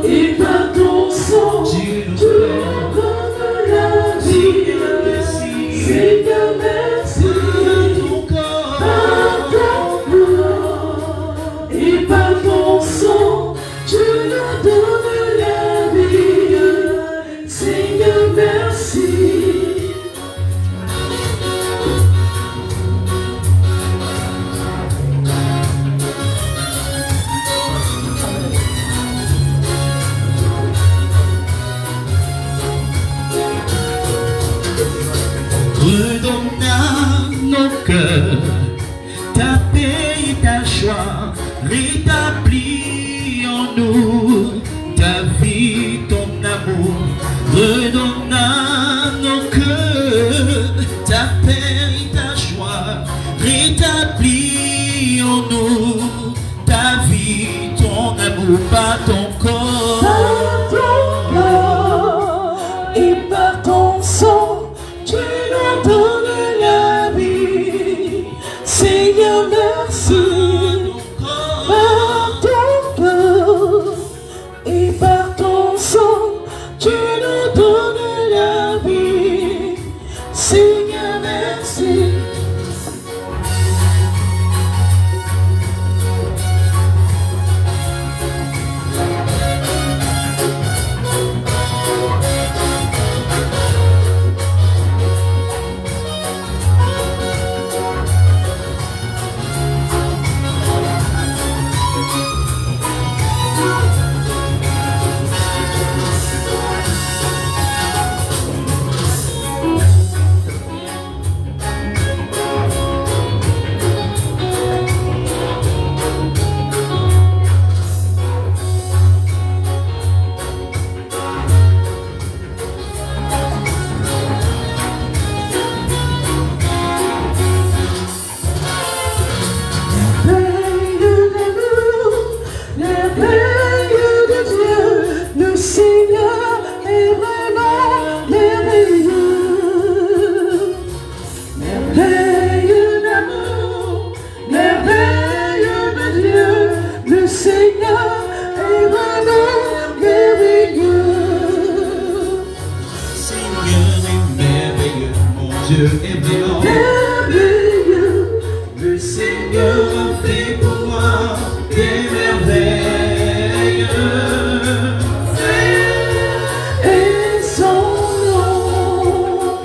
et par ton sang. Tu nous donnes la vie. Seigneur, merci par ton corps et par ton sang. Tu nous donnes la vie. Seigneur, merci. Redonne à nos cœurs ta paix et ta joie, rétablis en nous ta vie, ton amour. Redonne à nos cœurs ta paix et ta joie, rétablis en nous ta vie, ton amour, par ton corps et par ton sang. Tu nous donnes la vie. Dieu est vraiment merveilleux. Le Seigneur a fait pour moi des merveilles. Et son nom.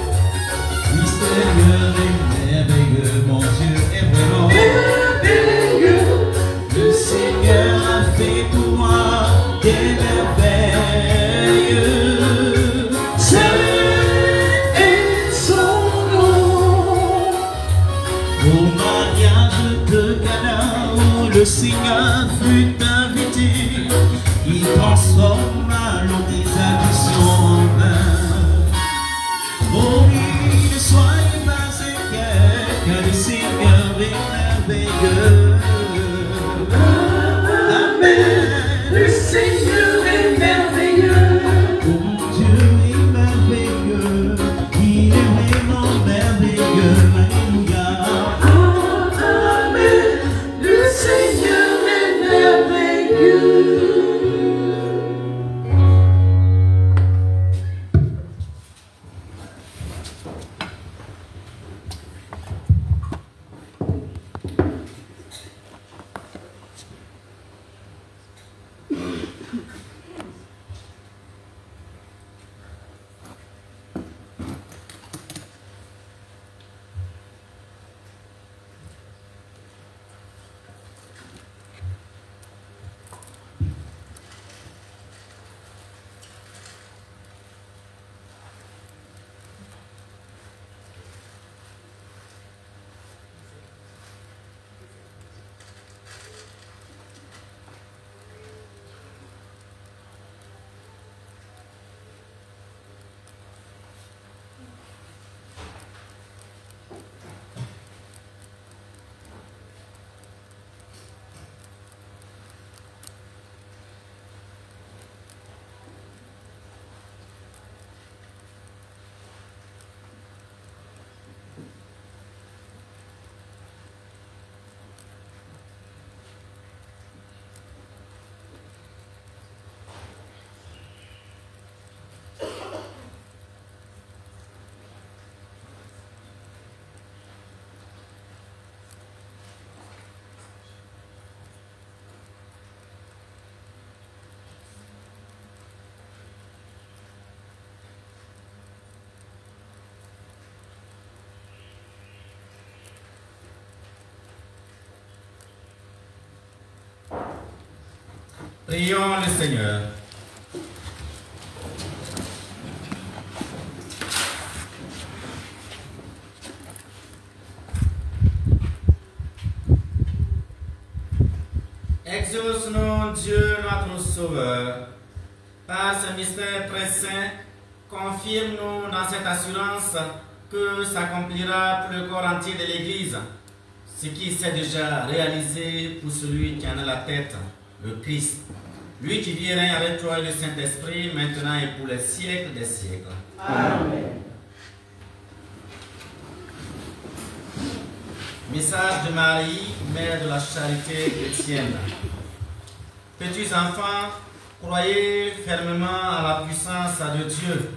Le Seigneur est merveilleux. Mon Dieu est vraiment merveilleux. Le Seigneur a fait pour moi des merveilles. Le Seigneur fut invité, il transforma l'eau des additions en vin. Oh oui, ne soyez pas inquiets, car le Seigneur est merveilleux. Amen. Le Seigneur est merveilleux. Oh mon Dieu est merveilleux, il est vraiment merveilleux. Alléluia. Seigneur est merveilleux. Prions le Seigneur. Exauce-nous, Dieu notre Sauveur, par ce mystère très saint, confirme-nous dans cette assurance que s'accomplira pour le corps entier de l'Église, ce qui s'est déjà réalisé pour celui qui en a la tête, le Christ, lui qui vit et règne avec toi et le Saint-Esprit, maintenant et pour les siècles des siècles. Amen. Message de Marie, mère de la charité chrétienne. Petits enfants, croyez fermement à la puissance de Dieu.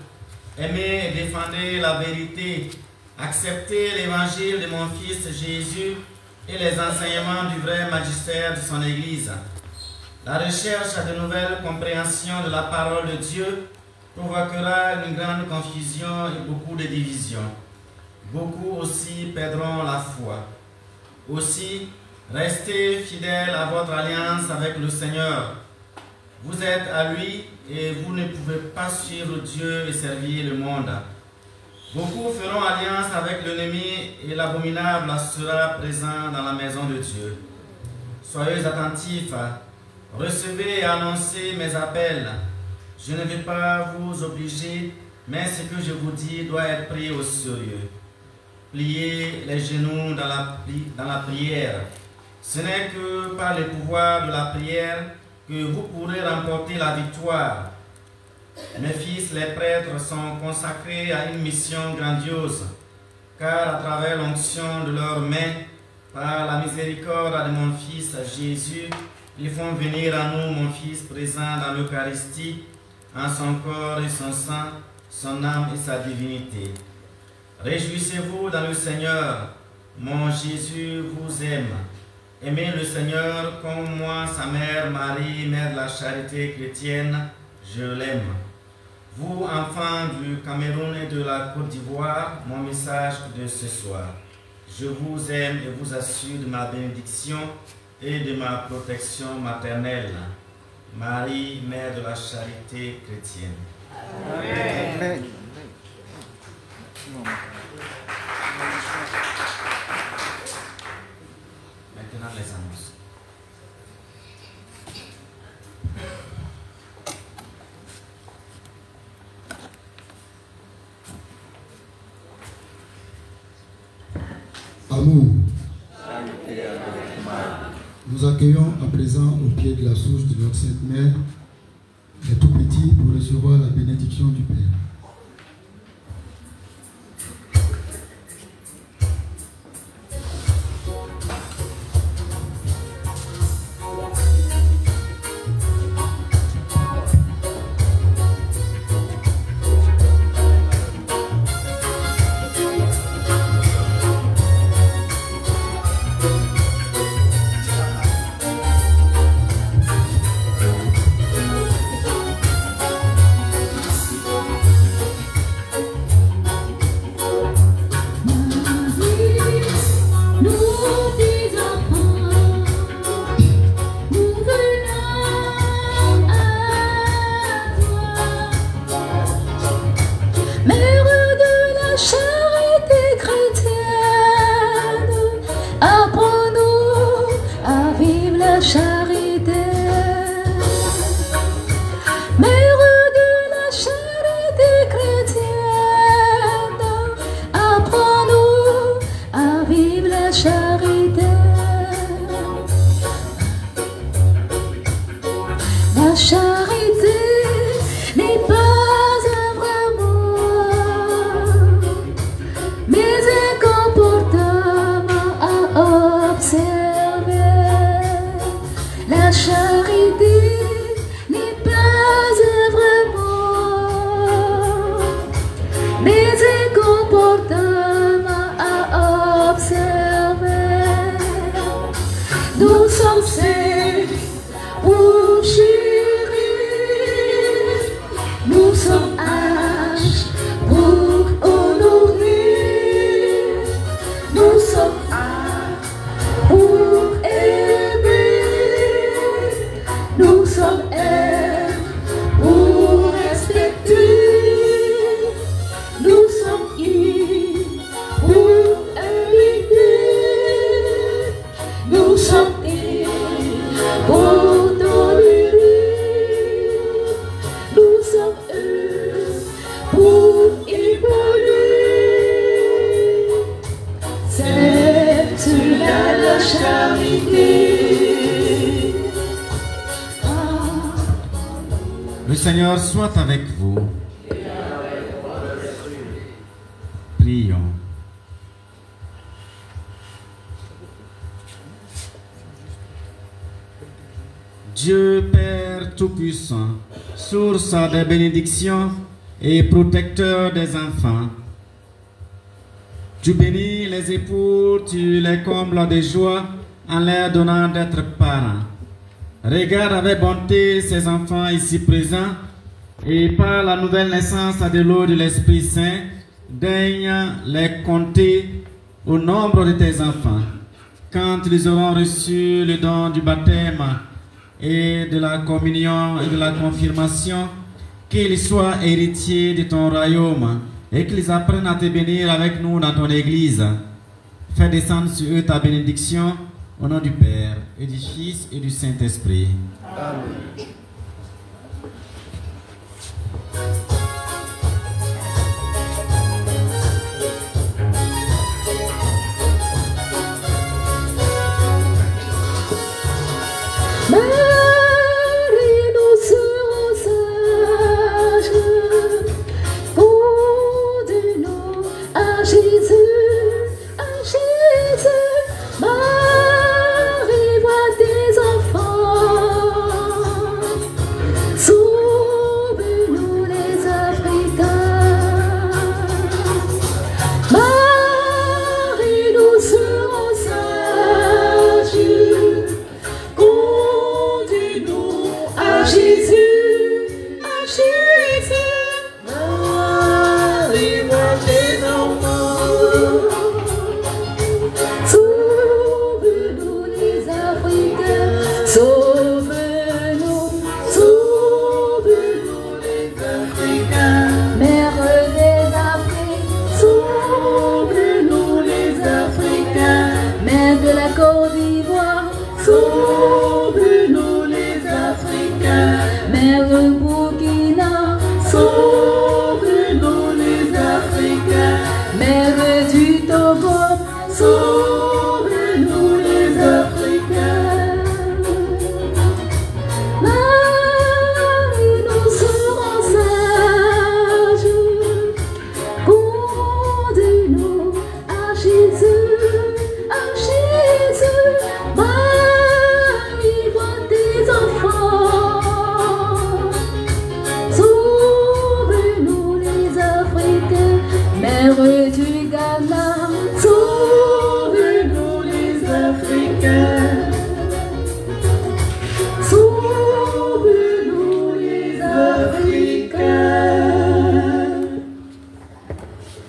Aimez et défendez la vérité. Acceptez l'évangile de mon Fils Jésus et les enseignements du vrai magistère de son Église. La recherche de nouvelles compréhensions de la parole de Dieu provoquera une grande confusion et beaucoup de divisions. Beaucoup aussi perdront la foi. Aussi, restez fidèles à votre alliance avec le Seigneur. Vous êtes à lui et vous ne pouvez pas suivre Dieu et servir le monde. Beaucoup feront alliance avec l'ennemi et l'abominable sera présent dans la maison de Dieu. Soyez attentifs, recevez et annoncez mes appels. Je ne vais pas vous obliger, mais ce que je vous dis doit être pris au sérieux. Pliez les genoux dans la prière. Ce n'est que par le pouvoir de la prière que vous pourrez remporter la victoire. Mes fils, les prêtres, sont consacrés à une mission grandiose, car à travers l'onction de leurs mains, par la miséricorde de mon Fils Jésus, ils font venir à nous mon Fils présent dans l'Eucharistie, en son corps et son sang, son âme et sa divinité. Réjouissez-vous dans le Seigneur, mon Jésus vous aime. Aimez le Seigneur comme moi, sa mère Marie, mère de la charité chrétienne, je l'aime. Vous, enfants du Cameroun et de la Côte d'Ivoire, mon message de ce soir. Je vous aime et vous assure de ma bénédiction et de ma protection maternelle. Marie, mère de la charité chrétienne. Amen. Maintenant les annonces. Amour. Nous accueillons à présent au pied de la source de notre Sainte Mère les tout petits pour recevoir la bénédiction du Père. Le Seigneur soit avec vous. Prions. Dieu Père Tout-Puissant, source des bénédictions et protecteur des enfants, tu bénis les époux, tu les combles de joie en leur donnant d'être parents. Regarde avec bonté ces enfants ici présents et par la nouvelle naissance de l'eau de l'Esprit Saint, daigne les compter au nombre de tes enfants. Quand ils auront reçu le don du baptême et de la communion et de la confirmation, qu'ils soient héritiers de ton royaume et qu'ils apprennent à te bénir avec nous dans ton Église. Fais descendre sur eux ta bénédiction au nom du Père et du Fils et du Saint-Esprit. Amen. Marie, vois tes enfants.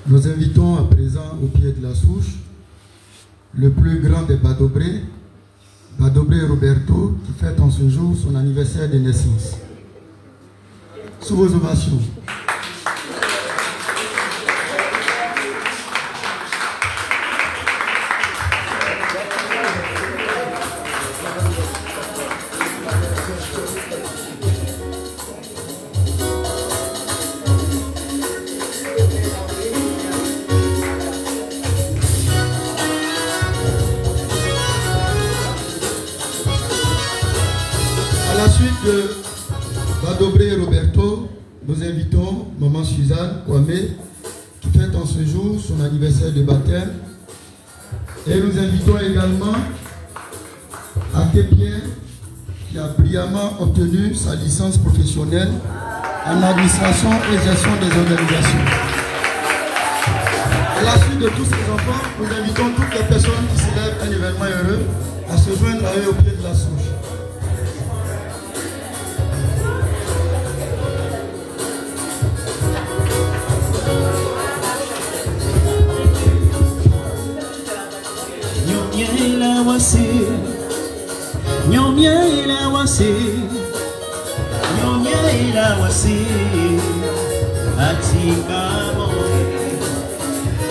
Nous invitons à présent au pied de la souche le plus grand des Badobré, Badobré Roberto, qui fête en ce jour son anniversaire de naissance. Sous vos ovations. De Badobré Roberto, nous invitons Maman Suzanne Kwame qui fête en ce jour son anniversaire de baptême. Et nous invitons également Akepien qui a brillamment obtenu sa licence professionnelle en administration et gestion des organisations. À la suite de tous ces enfants, nous invitons toutes les personnes qui célèbrent un événement heureux à se joindre à eux au pied de la souche. Nyomia ila wasi atikamo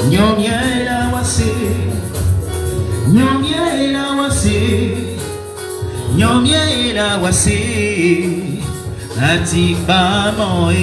nyomia ila wasi atikamo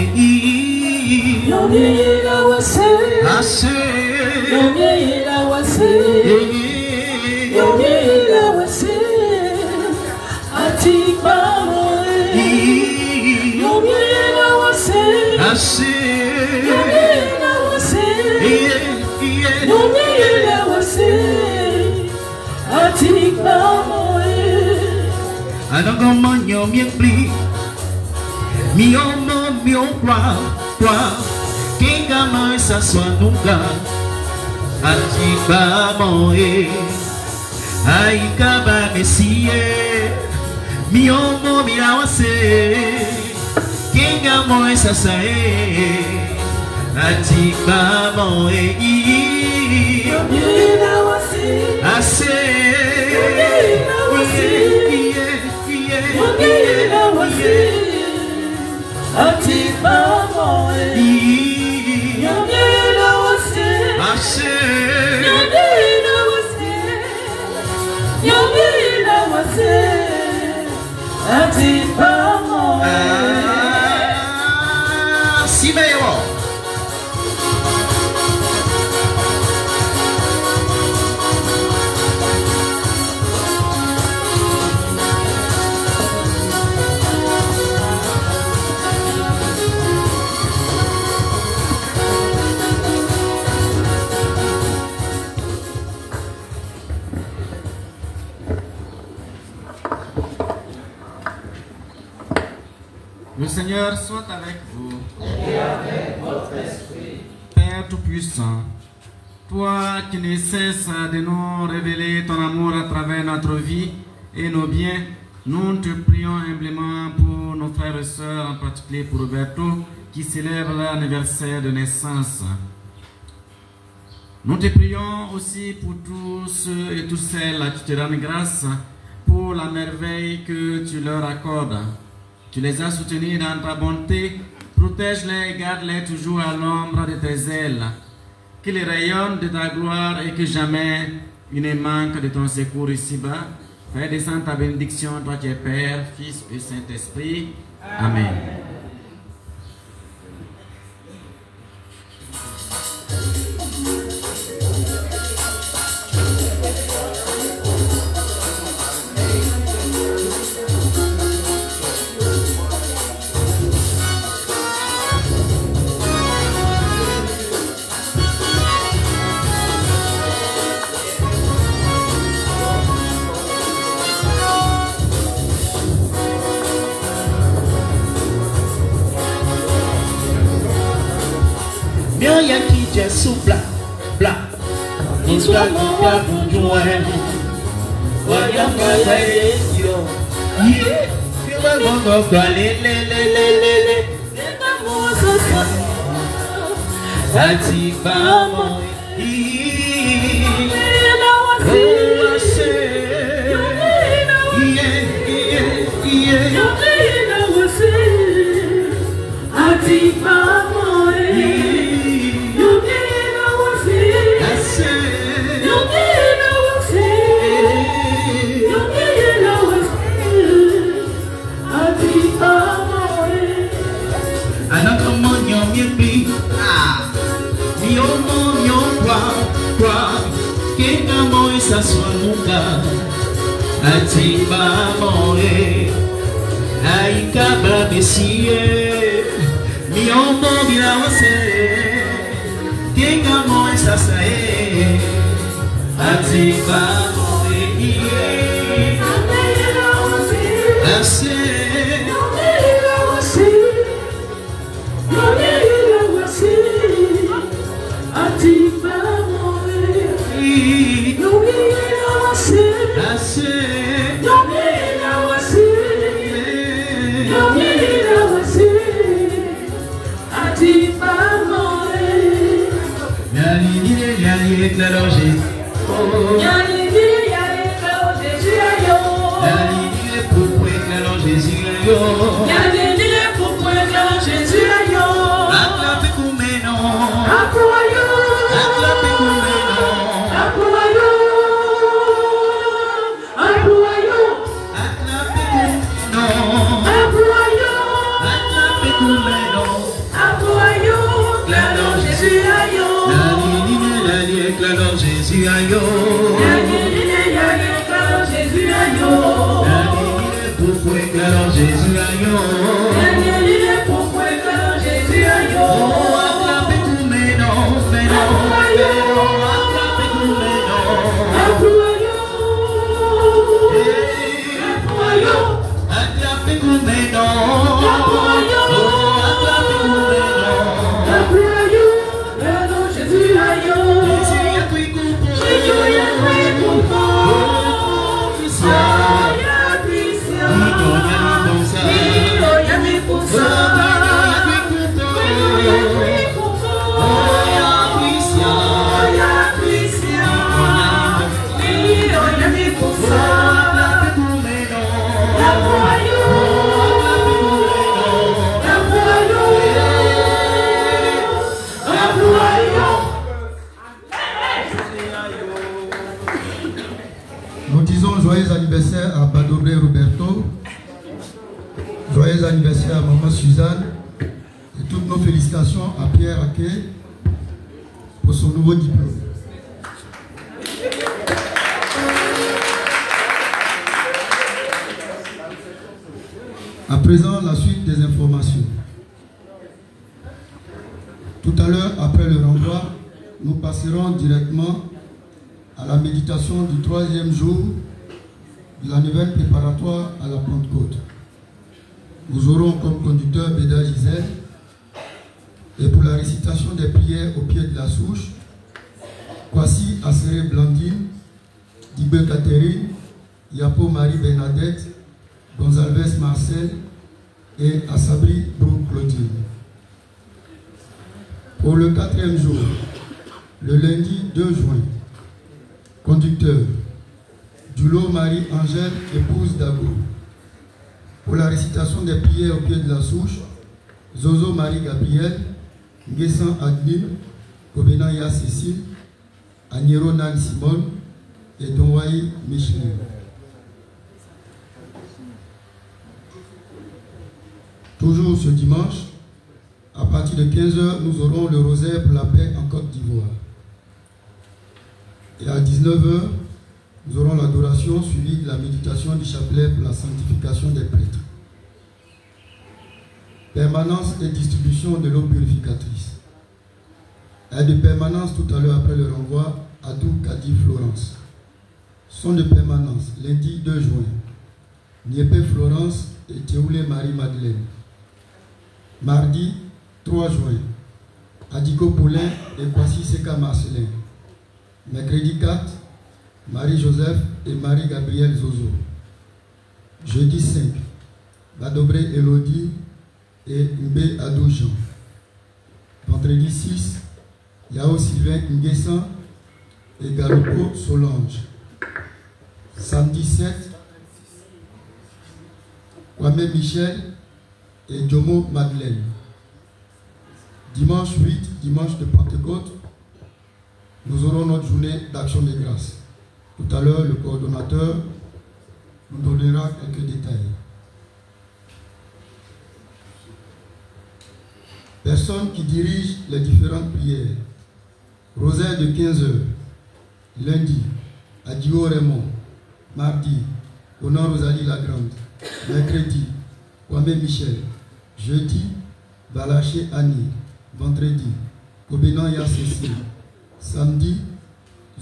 Le Seigneur soit avec vous. Et avec votre esprit. Père Tout-Puissant, toi qui ne cesses de nous révéler ton amour à travers notre vie et nos biens, nous te prions humblement pour nos frères et sœurs, en particulier pour Roberto, qui célèbre l'anniversaire de naissance. Nous te prions aussi pour tous ceux et toutes celles à qui te rendent grâce pour la merveille que tu leur accordes. Tu les as soutenus dans ta bonté, protège-les et garde-les toujours à l'ombre de tes ailes. Qu'ils rayonnent de ta gloire et que jamais il ne manque de ton secours ici-bas. Fais descendre ta bénédiction, toi qui es Père, Fils et Saint-Esprit. Amen. Y'a qui t'est sous bla bla. Histoire qui t'a besoin. Voyons ma direction. Yeah. Tu vas m'en aller, Nous disons joyeux anniversaire à Badobré Roberto, joyeux anniversaire à Maman Suzanne et toutes nos félicitations à Pierre Aké pour son nouveau diplôme. À présent, la suite des informations. Tout à l'heure, après le renvoi, nous passerons directement à la méditation du 3e jour de l'annuaire préparatoire à la Pentecôte. Nous aurons comme conducteur Béda Gisèle et pour la récitation des prières au pied de la souche, Kwasi Asseré Blandine, Dibé Catherine, Yapo Marie Bernadette, Gonzalves Marcel et Assabri Brou Claudine. Pour le 4e jour, le lundi 2 juin, conducteur, Dulo Marie-Angèle, épouse d'Ago. Pour la récitation des prières au pied de la souche, Zozo Marie-Gabriel, Nguessan Adeline, Kobenaya Cécile, Agnero Nan Simone et Donwaï Micheline. Toujours ce dimanche, à partir de 15 h, nous aurons le rosaire pour la paix en Côte d'Ivoire. Et à 19 h, nous aurons l'adoration suivie de la méditation du chapelet pour la sanctification des prêtres. Permanence et distribution de l'eau purificatrice. Aide de permanence tout à l'heure après le renvoi, Adou Kadi Florence. Son de permanence, lundi 2 juin. Niépé Florence et Théoulé Marie-Madeleine. Mardi 3 juin. Adiko Poulin et Kwasi Seka Marcelin. Mercredi 4, Marie-Joseph et Marie-Gabrielle Zozo. Jeudi 5, Badobré Elodie et Mbé Adou Jean. Vendredi 6, Yao Sylvain Nguessan et Galopo Solange. Samedi 7, Kwame Michel et Jomo Madeleine. Dimanche 8, dimanche de Pentecôte, nous aurons notre journée d'action de grâce. Tout à l'heure, le coordonnateur nous donnera quelques détails. Personnes qui dirigent les différentes prières. Rosaire de 15h, lundi, Adio Raymond, mardi, Honor Rosalie Lagrande, mercredi, Kwame Michel, jeudi, Balaché Annie, vendredi, Kobenan Yassessi, samedi,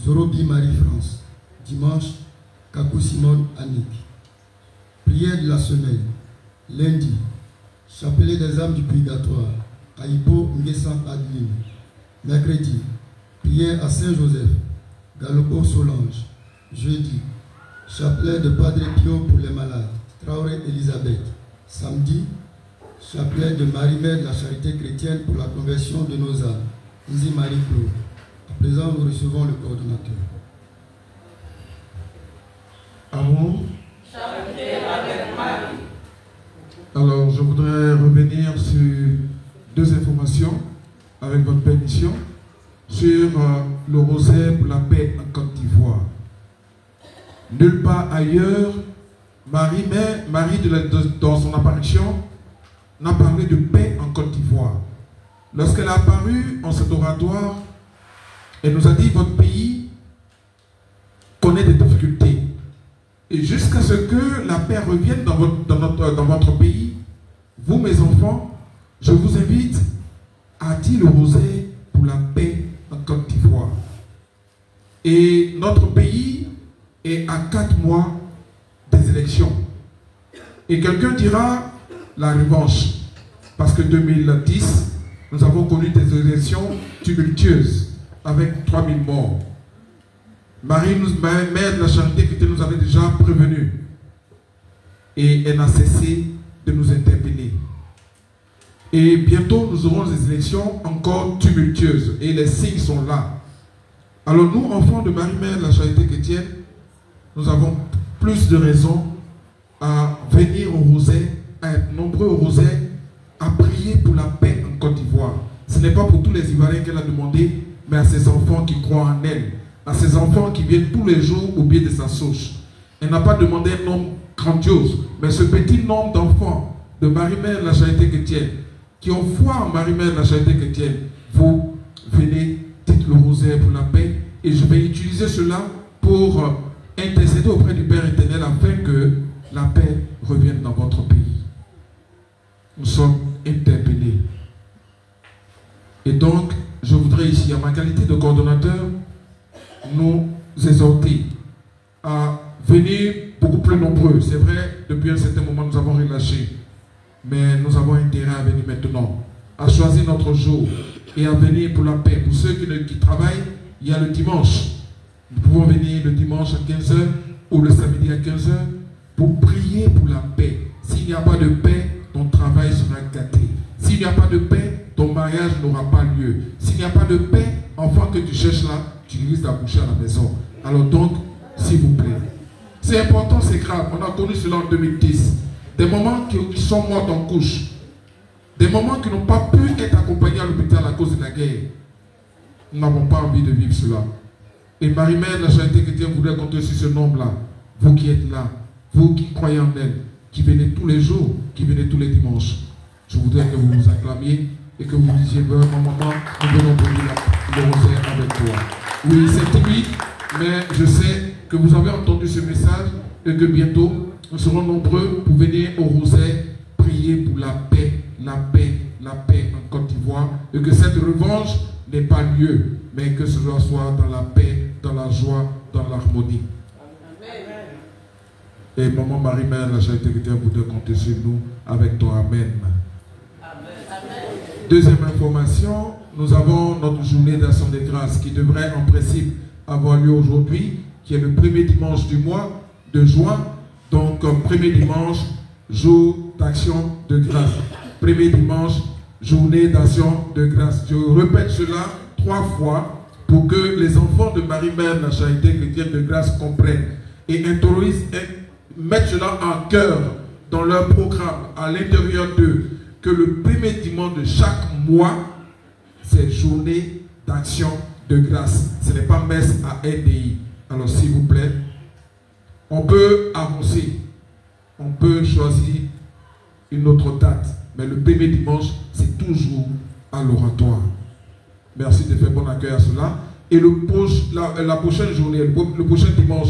Zorobi Marie-France, dimanche, Kakou Simone Annick. Prière de la semaine, lundi, Chapelet des âmes du purgatoire, Aïbo Nguessan Adeline, mercredi, prière à Saint-Joseph, Galopo Solange, jeudi, chapelet de Padre Pio pour les malades, Traoré Elisabeth, samedi, chapelet de Marie-Mère de la Charité chrétienne pour la conversion de nos âmes, Nzi Marie-Claude. À présent, nous recevons le coordonnateur. Amour. Alors, je voudrais revenir sur deux informations avec votre permission sur le rosaire pour la paix en Côte d'Ivoire. Nulle part ailleurs, Marie, dans son apparition, n'a parlé de paix en Côte d'Ivoire. Lorsqu'elle a apparu en cet oratoire, elle nous a dit: votre pays connaît des difficultés. Et jusqu'à ce que la paix revienne dans votre pays, vous, mes enfants, je vous invite à dire le rosaire pour la paix en Côte d'Ivoire. Et notre pays est à 4 mois des élections. Et quelqu'un dira la revanche. Parce que 2010, nous avons connu des élections tumultueuses avec 3000 morts. Marie, mère de la Charité chrétienne, nous avait déjà prévenus. Et elle n'a cessé de nous interpeller. Et bientôt, nous aurons des élections encore tumultueuses. Et les signes sont là. Alors nous, enfants de Marie-Mère de la Charité chrétienne, nous avons plus de raisons à venir au rosaire, à être nombreux au rosaire, à prier pour la paix en Côte d'Ivoire. Ce n'est pas pour tous les Ivoiriens qu'elle a demandé, mais à ses enfants qui croient en elle, à ses enfants qui viennent tous les jours au pied de sa souche. Elle n'a pas demandé un nombre grandiose, mais ce petit nombre d'enfants de Marie-Mère de la Charité chrétienne, qui ont foi en Marie-Mère de la Charité chrétienne, vous venez, dites le rosaire pour la paix, et je vais utiliser cela pour intercéder auprès du Père éternel afin que la paix revienne dans votre pays. Nous sommes interpellés. Et donc, je voudrais ici, à ma qualité de coordonnateur, nous exhorter à venir beaucoup plus nombreux. C'est vrai, depuis un certain moment, nous avons relâché. Mais nous avons intérêt à venir maintenant, à choisir notre jour et à venir pour la paix. Pour ceux qui travaillent, il y a le dimanche. Nous pouvons venir le dimanche à 15h ou le samedi à 15h pour prier pour la paix. S'il n'y a pas de paix, ton travail sera gâté. S'il n'y a pas de paix, ton mariage n'aura pas lieu. S'il n'y a pas de paix, enfant que tu cherches là, tu risques d'accoucher à la maison. Alors donc, s'il vous plaît. C'est important, c'est grave. On a connu cela en 2010. Des moments qui sont morts en couche. Des moments qui n'ont pas pu être accompagnés à l'hôpital à cause de la guerre. Nous n'avons pas envie de vivre cela. Et Marie-Mère de la Charité chrétienne voudrait compter sur ce nombre-là. Vous qui êtes là, vous qui croyez en elle, qui venez tous les jours, qui venez tous les dimanches. Je voudrais que vous vous acclamiez et que vous disiez: maman, nous venons prier le rosaire avec toi. Oui, c'est timide, mais je sais que vous avez entendu ce message et que bientôt, nous serons nombreux pour venir au rosaire prier pour la paix, la paix, la paix en Côte d'Ivoire, et que cette revanche n'ait pas lieu, mais que cela soit dans la paix, dans la joie, dans l'harmonie. Et maman Marie-Mère de la Charité chrétienne voudrait compter sur nous avec toi. Amen. Deuxième information, nous avons notre journée d'action de grâce qui devrait en principe avoir lieu aujourd'hui, qui est le premier dimanche du mois de juin. Donc, premier dimanche, jour d'action de grâce. Premier dimanche, journée d'action de grâce. Je répète cela 3 fois pour que les enfants de Marie-Mère de la Charité Chrétienne de Grâce comprennent et introduisent et mettent cela en cœur dans leur programme, à l'intérieur d'eux, que le premier dimanche de chaque mois, c'est journée d'action de grâce. Ce n'est pas messe à RDI. Alors s'il vous plaît, on peut avancer, on peut choisir une autre date, mais le premier dimanche, c'est toujours à l'oratoire. Merci de faire bon accueil à cela. Et la prochaine journée, le prochain dimanche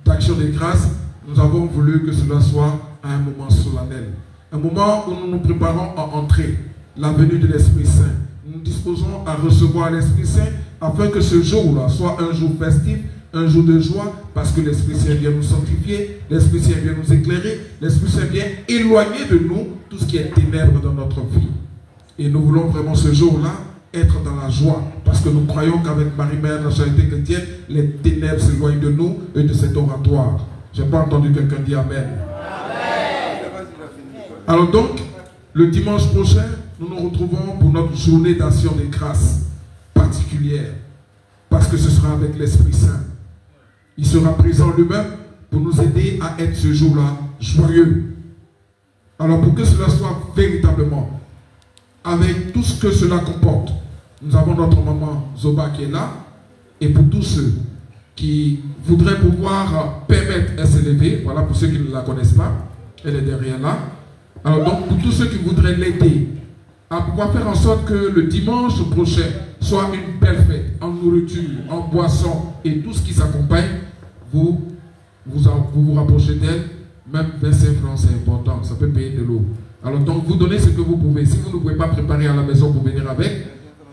d'action de grâce, nous avons voulu que cela soit à un moment solennel. Un moment où nous nous préparons à entrer la venue de l'Esprit Saint. Nous nous disposons à recevoir l'Esprit Saint afin que ce jour-là soit un jour festif, un jour de joie, parce que l'Esprit Saint vient nous sanctifier, l'Esprit Saint vient nous éclairer, l'Esprit Saint vient éloigner de nous tout ce qui est ténèbres dans notre vie. Et nous voulons vraiment ce jour-là être dans la joie, parce que nous croyons qu'avec Marie-Mère de la Charité Chrétienne, les ténèbres s'éloignent de nous et de cet oratoire. Je n'ai pas entendu quelqu'un dire Amen. Alors donc, le dimanche prochain, nous nous retrouvons pour notre journée d'action de grâce particulière, parce que ce sera avec l'Esprit Saint. Il sera présent lui-même pour nous aider à être ce jour-là joyeux. Alors pour que cela soit véritablement, avec tout ce que cela comporte, nous avons notre maman Zoba qui est là, et pour tous ceux qui voudraient pouvoir permettre à s'élever, voilà pour ceux qui ne la connaissent pas, elle est derrière là. Alors donc pour tous ceux qui voudraient l'aider à pouvoir faire en sorte que le dimanche prochain soit une belle fête, en nourriture, en boisson et tout ce qui s'accompagne, vous rapprochez d'elle, même 25 francs c'est important, ça peut payer de l'eau. Alors donc vous donnez ce que vous pouvez. Si vous ne pouvez pas préparer à la maison pour venir avec,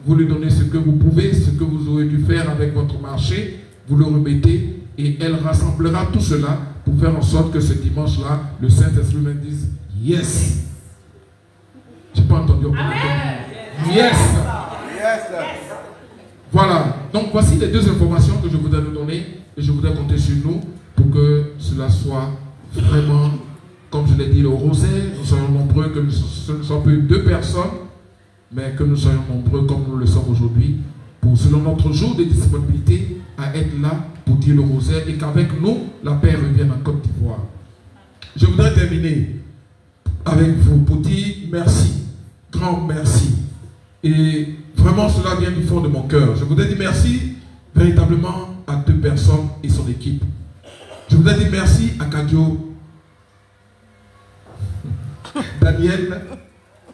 vous lui donnez ce que vous pouvez, ce que vous aurez dû faire avec votre marché, vous le remettez et elle rassemblera tout cela pour faire en sorte que ce dimanche-là, le Saint-Esprit me dise yes. Je n'ai pas entendu. Yes. Voilà. Donc voici les 2 informations que je voudrais nous donner et je voudrais compter sur nous pour que cela soit vraiment, comme je l'ai dit, le rosaire. Nous soyons nombreux, que ce ne soit plus 2 personnes, mais que nous soyons nombreux comme nous le sommes aujourd'hui, pour selon notre jour de disponibilité à être là pour dire le rosaire et qu'avec nous, la paix revienne en Côte d'Ivoire. Je voudrais terminer avec vous pour dire merci, grand merci. Et vraiment cela vient du fond de mon cœur. Je voudrais dire merci véritablement à 2 personnes et son équipe. Je voudrais dire merci à Kadio Daniel,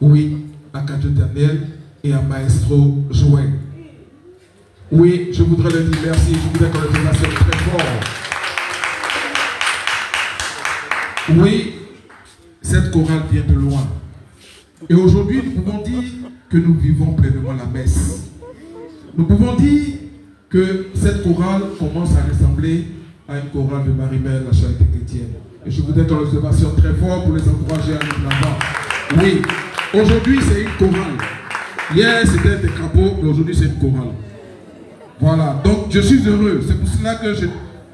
oui, à Kadio Daniel et à Maestro Joël. Oui, je voudrais leur dire merci, je voudrais qu'on les remercie très fort. Oui, cette chorale vient de loin. Et aujourd'hui, nous pouvons dire que nous vivons pleinement la messe. Nous pouvons dire que cette chorale commence à ressembler à une chorale de Marie-Mère de la Charité Chrétienne. Et je voudrais qu'on les remercie très fort pour les encourager à aller là-bas. Oui, aujourd'hui c'est une chorale. Hier c'était des crapauds, mais aujourd'hui c'est une chorale. Voilà, donc je suis heureux. C'est pour cela que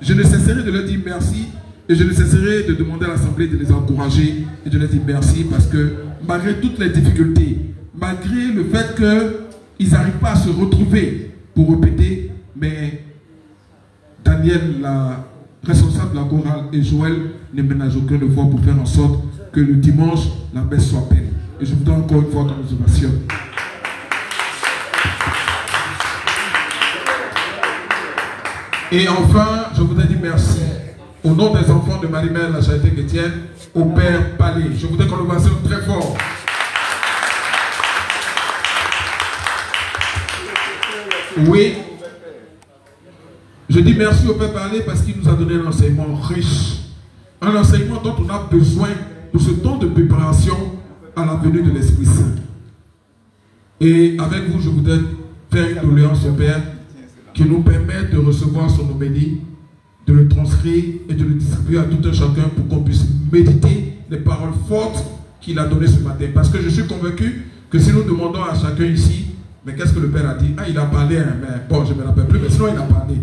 je ne cesserai de leur dire merci et je ne cesserai de demander à l'Assemblée de les encourager et de leur dire merci parce que malgré toutes les difficultés, malgré le fait qu'ils n'arrivent pas à se retrouver pour répéter, mais Daniel, la responsable de la chorale, et Joël ne ménagent aucun effort pour faire en sorte que le dimanche, la messe soit belle. Et je voudrais encore une fois qu'on nous ovationne. Et enfin, je voudrais dire merci au nom des enfants de Marie-Mère de la Charité Chrétienne, au Père Palais. Je voudrais qu'on le ovationne très fort. Oui. Je dis merci au Père Palais parce qu'il nous a donné un enseignement riche. Un enseignement dont on a besoin de ce temps de préparation à la venue de l'Esprit Saint. Et avec vous, je voudrais faire une doléance au Père qui nous permet de recevoir son homélie, de le transcrire et de le distribuer à tout un chacun pour qu'on puisse méditer les paroles fortes qu'il a données ce matin. Parce que je suis convaincu que si nous demandons à chacun ici, mais qu'est-ce que le Père a dit? Ah, il a parlé, hein, mais bon, je ne me rappelle plus, mais sinon il a parlé.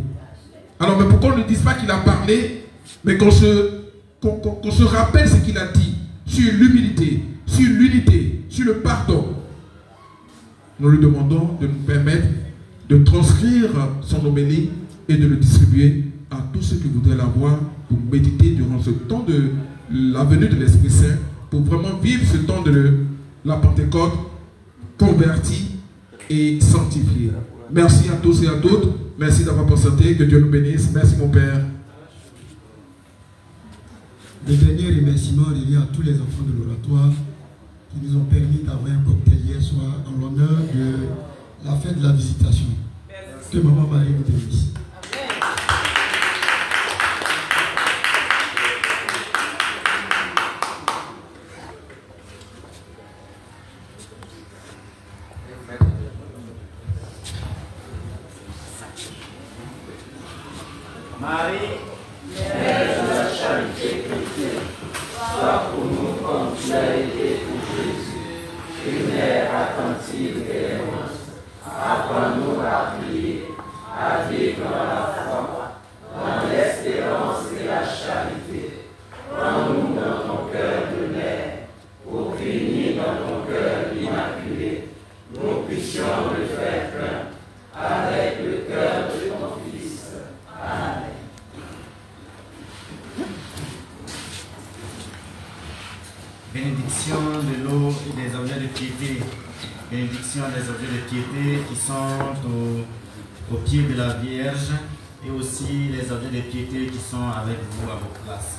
Alors, mais pourquoi on ne dise pas qu'il a parlé, mais qu'on se rappelle ce qu'il a dit sur l'humilité, sur l'unité, sur le pardon. Nous lui demandons de nous permettre de transcrire son homélie et de le distribuer à tous ceux qui voudraient l'avoir pour méditer durant ce temps de la venue de l'Esprit Saint, pour vraiment vivre ce temps de la Pentecôte converti et sanctifié. Merci à tous et à toutes. Merci d'avoir patienté. Que Dieu nous bénisse. Merci mon Père. Le dernier remerciement revient à tous les enfants de l'oratoire qui nous ont permis d'avoir un cocktail hier soir en l'honneur de la fête de la visitation. Que Maman Marie nous bénisse. Marie, Mère de la charité chrétienne, sois pour nous comme tu l'as été pour Jésus, une mère attentive et aimante. Apprends-nous à prier, à vivre dans la foi, dans l'espérance et la charité. Prends-nous dans ton cœur de mère, pour qu'unis dans ton cœur immaculé, nous puissions le faire plein avec le cœur de ton Fils. Amen. Bénédiction de l'eau et des objets de piété. Bénédiction des objets de piété qui sont au pied de la Vierge et aussi les objets de piété qui sont avec vous à vos places.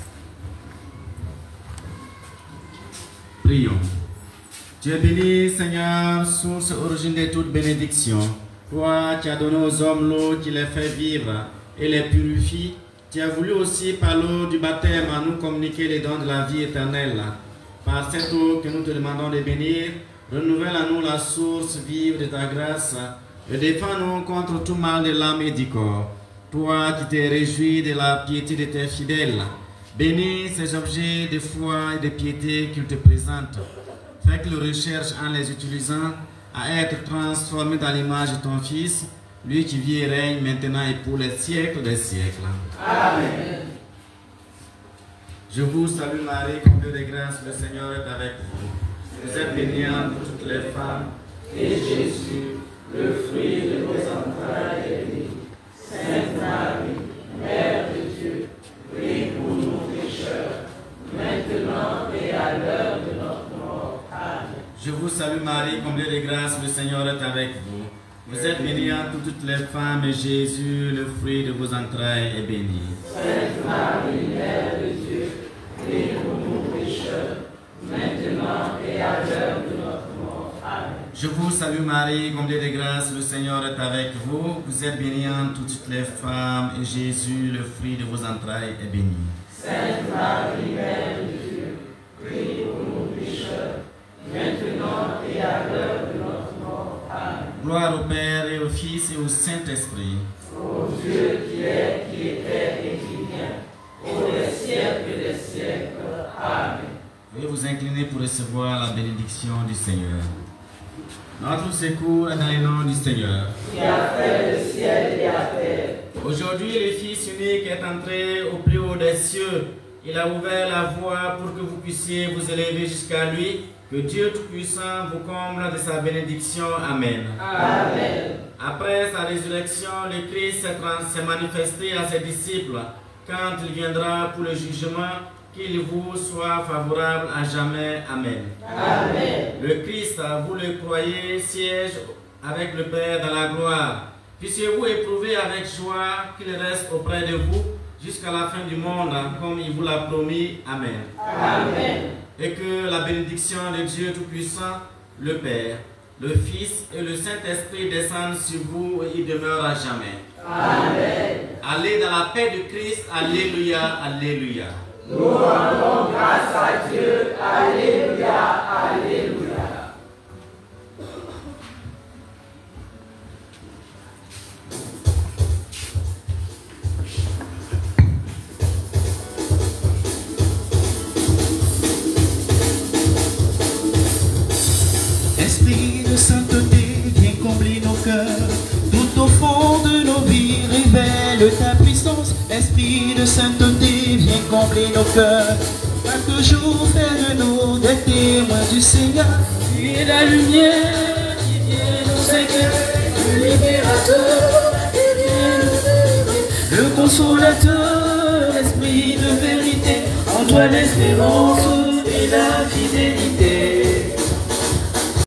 Prions. Dieu béni, Seigneur, source origine de toute bénédiction. Toi qui as donné aux hommes l'eau qui les fait vivre et les purifie, tu as voulu aussi par l'eau du baptême à nous communiquer les dons de la vie éternelle. Par cette eau que nous te demandons de bénir, renouvelle à nous la source vive de ta grâce et défends-nous contre tout mal de l'âme et du corps. Toi qui t'es réjoui de la piété de tes fidèles, bénis ces objets de foi et de piété qu'ils te présentent. Fais qu'ils recherchent en les utilisant à être transformés dans l'image de ton Fils, lui qui vit et règne maintenant et pour les siècles des siècles. Amen. Je vous salue Marie, comblée de grâce, le Seigneur est avec vous. Vous êtes bénie entre toutes les femmes, et Jésus, le fruit de vos entrailles, est béni. Sainte Marie, Mère de Dieu, prie pour nous pécheurs, maintenant et à l'heure de notre mort. Amen. Je vous salue Marie, comblée de grâce, le Seigneur est avec vous. Vous êtes bénie entre toutes les femmes, et Jésus, le fruit de vos entrailles, est béni. Sainte Marie, Mère de Dieu, prie pour nous pécheurs, maintenant et à l'heure de notre mort. Amen. Je vous salue Marie, comblée de grâce, le Seigneur est avec vous. Vous êtes bénie entre toutes les femmes, et Jésus, le fruit de vos entrailles, est béni. Sainte Marie, Mère de Dieu, prie pour nous pécheurs, maintenant et à l'heure de notre mort. Amen. Gloire au Père et au Fils et au Saint-Esprit. Ô Dieu qui est, qui était et qui vient, pour les siècles des siècles. Amen. Veuillez vous incliner pour recevoir la bénédiction du Seigneur. Notre secours est dans le nom du Seigneur, qui a fait le ciel et la terre. Aujourd'hui, le Fils unique est entré au plus haut des cieux. Il a ouvert la voie pour que vous puissiez vous élever jusqu'à lui. Que Dieu Tout-Puissant vous comble de sa bénédiction. Amen. Amen. Après sa résurrection, le Christ s'est manifesté à ses disciples quand il viendra pour le jugement. Qu'il vous soit favorable à jamais. Amen. Amen. Le Christ, vous le croyez, siège avec le Père dans la gloire. Puissiez-vous éprouver avec joie qu'il reste auprès de vous jusqu'à la fin du monde, comme il vous l'a promis. Amen. Amen. Et que la bénédiction de Dieu Tout-Puissant, le Père, le Fils et le Saint-Esprit descendent sur vous et y demeurent à jamais. Amen. Allez dans la paix de Christ. Alléluia. Alléluia. Nous rendons grâce à Dieu. Alléluia. Alléluia. Esprit de sainteté, viens combler nos cœurs. Tout au fond de nos vies, révèle ta puissance. Esprit de sainteté, viens combler nos cœurs. Chaque jour, fais de nous des témoins du Seigneur. Tu es la lumière qui vient nous éclairer. le libérateur, et vient nous délivrer. Le consolateur, l'esprit de vérité, en toi l'espérance et la fidélité.